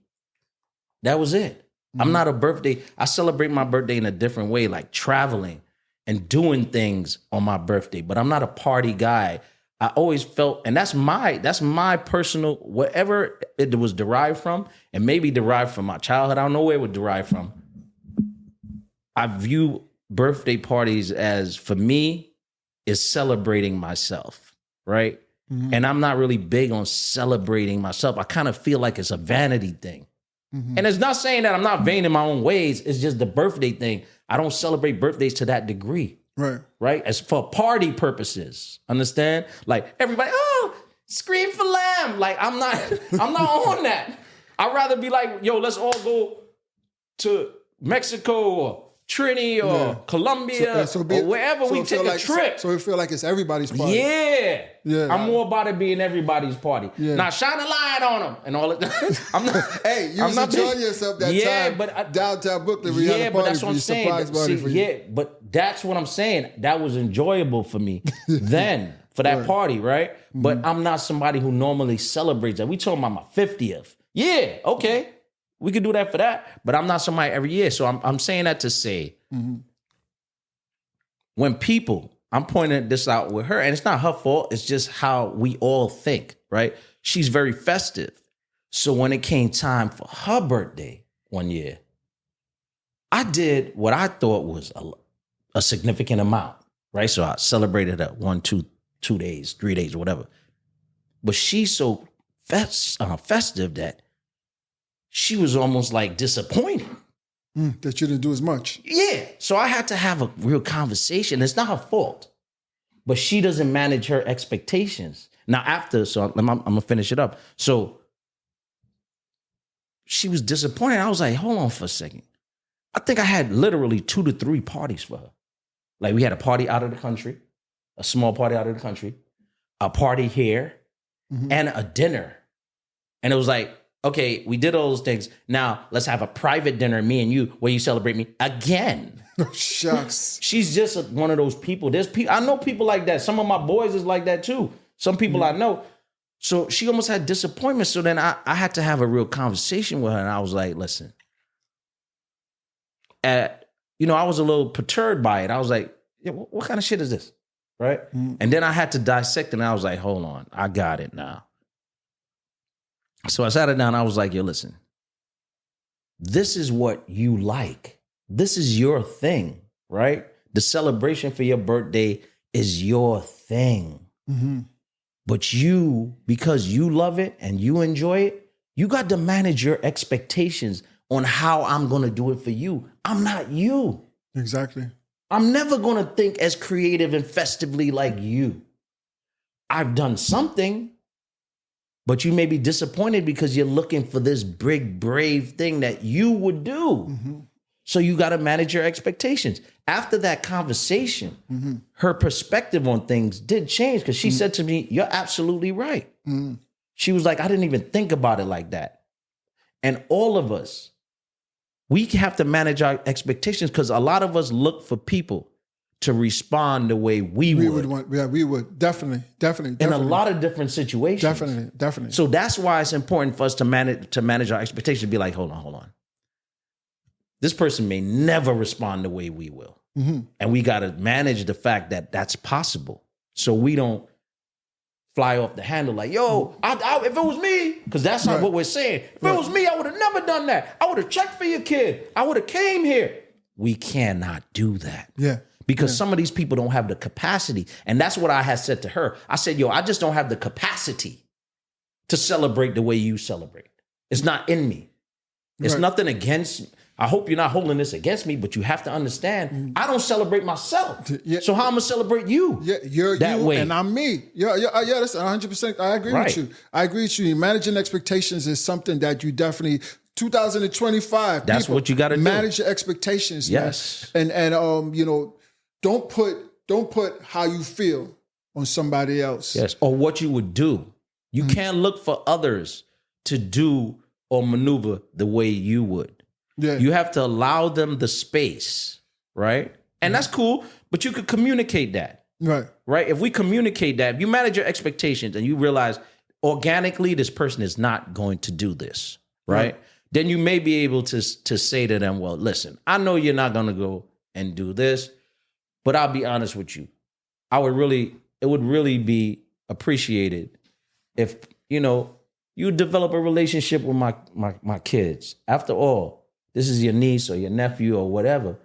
That was it. I'm not a birthday. I celebrate my birthday in a different way, like traveling and doing things on my birthday, but I'm not a party guy. I always felt, and that's my personal, whatever it was derived from, and maybe derived from my childhood. I don't know where it would derive from. I view birthday parties as, for me, is celebrating myself, right? And I'm not really big on celebrating myself. I kind of feel like it's a vanity thing. And it's not saying that I'm not vain in my own ways. It's just the birthday thing. I don't celebrate birthdays to that degree. Right? As for party purposes. Understand? Like everybody, scream for lamb. Like I'm not on that. I'd rather be like, yo, let's all go to Mexico or Trinity or Colombia or wherever we take a trip.
So we feel like it's everybody's party.
Yeah. I'm more about it being everybody's party. Now shine a light on them and all that. I'm not.
Hey, you was enjoying yourself that time. But downtown Brooklyn, we had a party for you, surprise party for you.
Yeah, but that's what I'm saying. That was enjoyable for me then for that party, right? But I'm not somebody who normally celebrates that. We talking about my 50th. Yeah, okay. We could do that for that, but I'm not somebody every year. So I'm saying that to say, when people I'm pointing this out with her, and it's not her fault. It's just how we all think, right? She's very festive. So when it came time for her birthday one year, I did what I thought was a significant amount, right? So I celebrated her 1, 2 days, 3 days, whatever. But she's so festive that she was almost like disappointed.
That you didn't do as much.
Yeah. So I had to have a real conversation. It's not her fault, but she doesn't manage her expectations. Now so I'm going to finish it up. So she was disappointed. I was like, hold on for a second. I think I had literally 2 to 3 parties for her. Like we had a party out of the country, a small party out of the country, a party here, and a dinner. And it was like, okay, we did all those things. Now let's have a private dinner, me and you, where you celebrate me again.
Oh, shucks.
She's just one of those people. I know people like that. Some of my boys is like that too. Some people I know. So she almost had disappointment. So then I had to have a real conversation with her. And I was like, listen, I was a little perturbed by it. I was like, yeah, what kind of shit is this? Right? And then I had to dissect it. And I was like, hold on, I got it now. So I sat her down. I was like, yo, listen, this is what you like. This is your thing, right? The celebration for your birthday is your thing. But you, because you love it and you enjoy it, you got to manage your expectations on how I'm going to do it for you. I'm not you.
Exactly.
I'm never going to think as creative and festively like you. I've done something, but you may be disappointed because you're looking for this big, brave thing that you would do. So you got to manage your expectations. After that conversation, her perspective on things did change because she said to me, you're absolutely right. She was like, I didn't even think about it like that. And all of us, we have to manage our expectations because a lot of us look for people to respond the way we would.
We would. Definitely.
In a lot of different situations.
Definitely.
So that's why it's important for us to manage our expectations. Be like, hold on. This person may never respond the way we will. And we got to manage the fact that that's possible. So we don't fly off the handle like, yo, if it was me, because that's not what we're saying. If it was me, I would have never done that. I would have checked for your kid. I would have came here. We cannot do that.
Yeah.
Because some of these people don't have the capacity. And that's what I had said to her. I said, yo, I just don't have the capacity to celebrate the way you celebrate. It's not in me. It's nothing against. I hope you're not holding this against me, but you have to understand, I don't celebrate myself. So how I'm gonna celebrate you?
Yeah, you're that you way. And I'm me. Yeah, that's 100%. I agree with you. I agree with you. Managing expectations is something that you definitely 2025.
That's people, what you got to do.
Manage your expectations.
Yes.
Man. And don't put how you feel on somebody else.
Yes. Or what you would do. You can't look for others to do or maneuver the way you would. Yeah. You have to allow them the space, right? And that's cool, but you could communicate that. Right? If we communicate that, if you manage your expectations and you realize organically this person is not going to do this, right? Then you may be able to say to them, well, listen, I know you're not going to go and do this, but I'll be honest with you. It would really be appreciated if, you develop a relationship with my kids. After all, this is your niece or your nephew or whatever.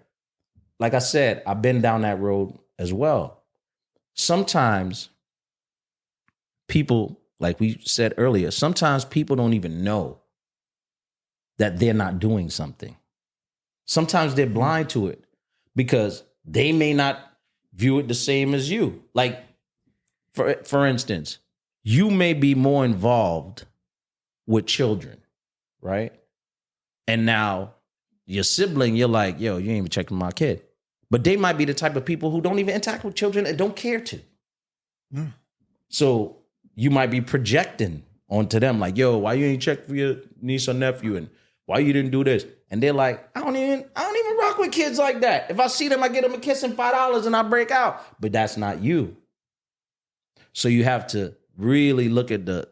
Like I said, I've been down that road as well. Sometimes people, like we said earlier, sometimes people don't even know that they're not doing something. Sometimes they're blind to it because they may not view it the same as you. Like, for instance, you may be more involved with children, right? And now your sibling, you're like, yo, you ain't even checking my kid. But they might be the type of people who don't even interact with children and don't care to. So you might be projecting onto them like, yo, why you ain't check for your niece or nephew? And why you didn't do this? And they're like, I don't even rock with kids like that. If I see them, I get them a kiss and $5 and I break out. But that's not you. So you have to really look at the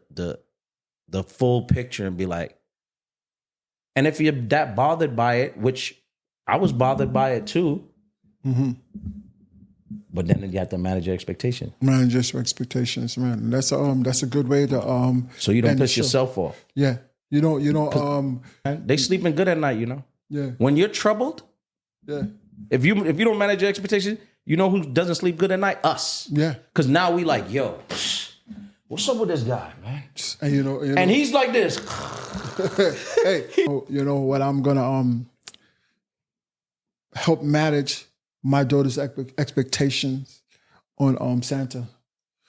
full picture and be like, and if you're that bothered by it, which I was bothered by it too, But then you have to manage your expectation.
Manage your expectations, man. That's a good way to
So you don't
end the
piss
show.
yourself off.
Yeah. You don't
They sleeping good at night, you know.
yeah.
When you're troubled,
Yeah.
if you don't manage your expectation, you know who doesn't sleep good at night? Us.
Yeah.
Because now we like, yo, what's up with this guy, man?
And you know
And he's like this.
hey, you know what, I'm gonna help manage my daughter's expectations on Santa.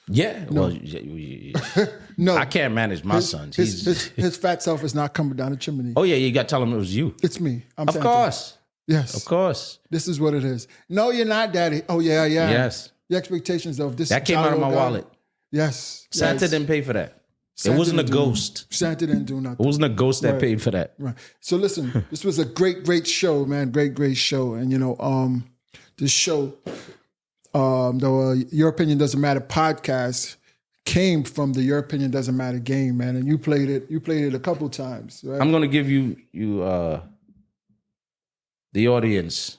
Yeah.
No.
Well,
No,
I can't manage my sons.
His fat self is not coming down the chimney.
Oh yeah, you got to tell him it was you.
It's me. I'm
Of
Santa.
course.
Yes.
Of course.
This is what it is. No, you're not, Daddy. Oh yeah.
Yes.
The expectations of this.
That came out of my
child,
wallet.
Yes.
Santa
yes.
didn't pay for that.
Santa
It wasn't a
didn't do-
ghost.
Santa didn't do nothing.
It wasn't a ghost that
Right.
paid for that.
Right. So listen, this was a great show, man. Great show. And you know, this show, the Your Opinion Doesn't Matter podcast came from the Your Opinion Doesn't Matter game, man. And you played it a couple times, right?
I'm gonna give you the audience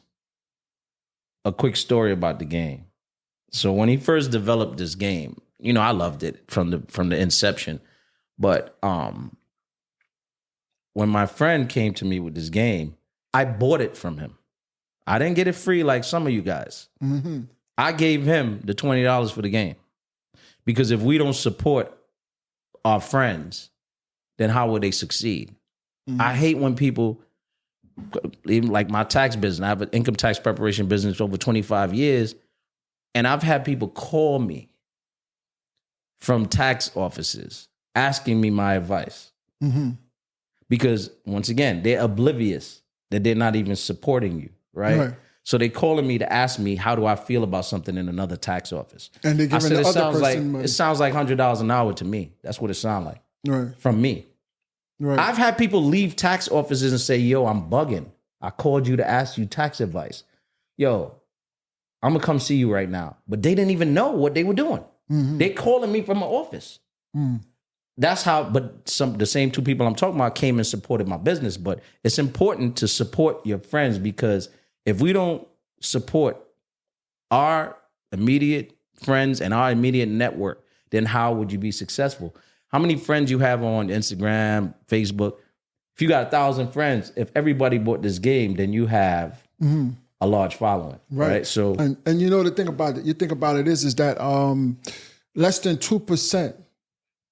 a quick story about the game. So when he first developed this game, you know, I loved it from the inception. But when my friend came to me with this game, I bought it from him. I didn't get it free like some of you guys.
Mm-hmm.
I gave him the $20 for the game. Because if we don't support our friends, then how will they succeed?
Mm-hmm.
I hate when people, even like my tax business, I have an income tax preparation business over 25 years, and I've had people call me from tax offices asking me my advice.
Mm-hmm.
Because once again, they're oblivious that they're not even supporting you, right? So they calling me to ask me, how do I feel about something in another tax office?
And they're
I
giving
said,
the
it
other
sounds like
person money.
it sounds like $100 an hour to me. That's what it sounds like
Right.
from me.
Right.
I've had people leave tax offices and say, yo, I'm bugging. I called you to ask you tax advice. Yo, I'm gonna come see you right now. But they didn't even know what they were doing.
Mm-hmm.
They calling me from my office.
Mm.
That's how, but the same two people I'm talking about came and supported my business. But it's important to support your friends, because if we don't support our immediate friends and our immediate network, then how would you be successful? How many friends you have on Instagram, Facebook? If you got 1,000 friends, if everybody bought this game, then you have a large following, right? So,
and you know the thing about it, you think about it is that less than 2%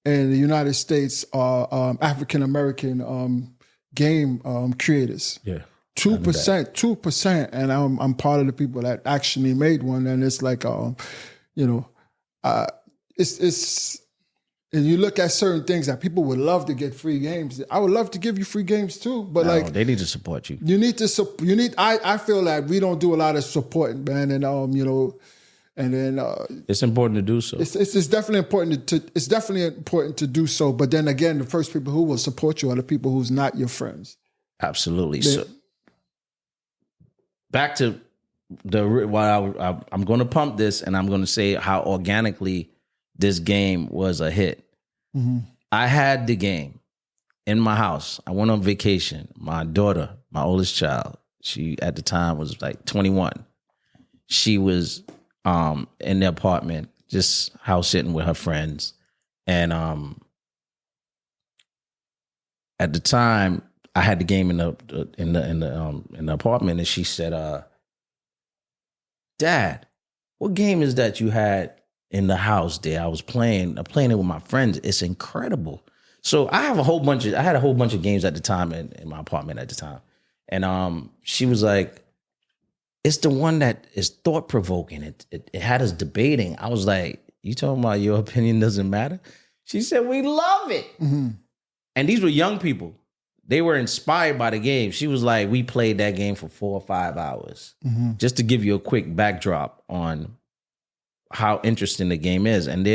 in the United States are African American game creators.
yeah.
2%, and I'm part of the people that actually made one, and it's like, you know, it's. And you look at certain things that people would love to get free games. I would love to give you free games too, but
No,
like
they need to support you.
you need to. You need. I feel that we don't do a lot of supporting, man, and you know, and then
It's important to do so.
it's definitely important it's definitely important to do so. But then again, the first people who will support you are the people who's not your friends.
Absolutely. So back to I'm going to pump this, and I'm going to say how organically this game was a hit.
Mm-hmm.
I had the game in my house. I went on vacation. My daughter, my oldest child, she at the time was like 21. She was in the apartment, just house sitting with her friends, and at the time I had the game in the apartment, and she said, "Dad, what game is that you had in the house there? I was playing it with my friends. It's incredible." So I had a whole bunch of games at the time in my apartment at the time. And she was like, "It's the one that is thought provoking. It had us debating." I was like, "You talking about your opinion doesn't matter?" She said, "We love it."
Mm-hmm.
And these were young people. They were inspired by the game. She was like, "We played that game for 4 or 5 hours."
Mm-hmm.
Just to give you a quick backdrop on how interesting the game is. And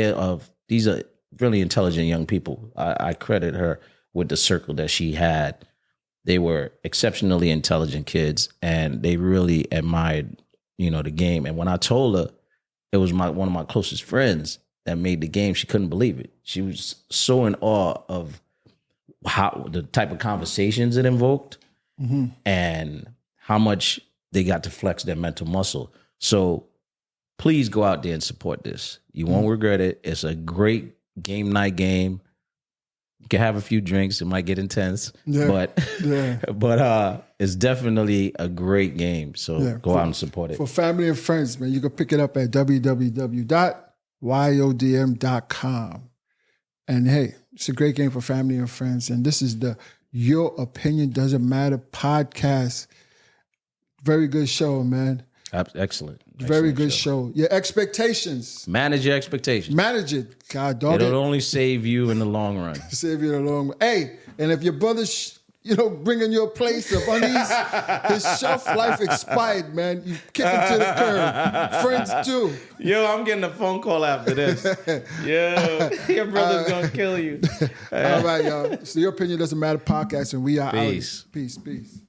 these are really intelligent young people. I credit her with the circle that she had. They were exceptionally intelligent kids, and they really admired, the game. And when I told her it was one of my closest friends that made the game, she couldn't believe it. She was so in awe of how the type of conversations it invoked, and how much they got to flex their mental muscle. So please go out there and support this. You won't regret it. It's a great game night game. You can have a few drinks. It might get intense, but it's definitely a great game. So go out and support it.
For family and friends, man, you can pick it up at www.yodm.com. And hey, it's a great game for family and friends. And this is the Your Opinion Doesn't Matter podcast. Very good show, man.
Excellent.
Very good show. Your expectations.
Manage your expectations.
Manage it. God, dog.
It'll only save you in the long run.
Save you in the long run. Hey, and if your brother's, bringing you a place of undies, his shelf life expired, man. You kick him to the curb. Friends too.
Yo, I'm getting a phone call after this. Yo, your brother's gonna kill you.
All right, y'all. So Your Opinion Doesn't Matter podcast, and we are out.
Peace.
Peace.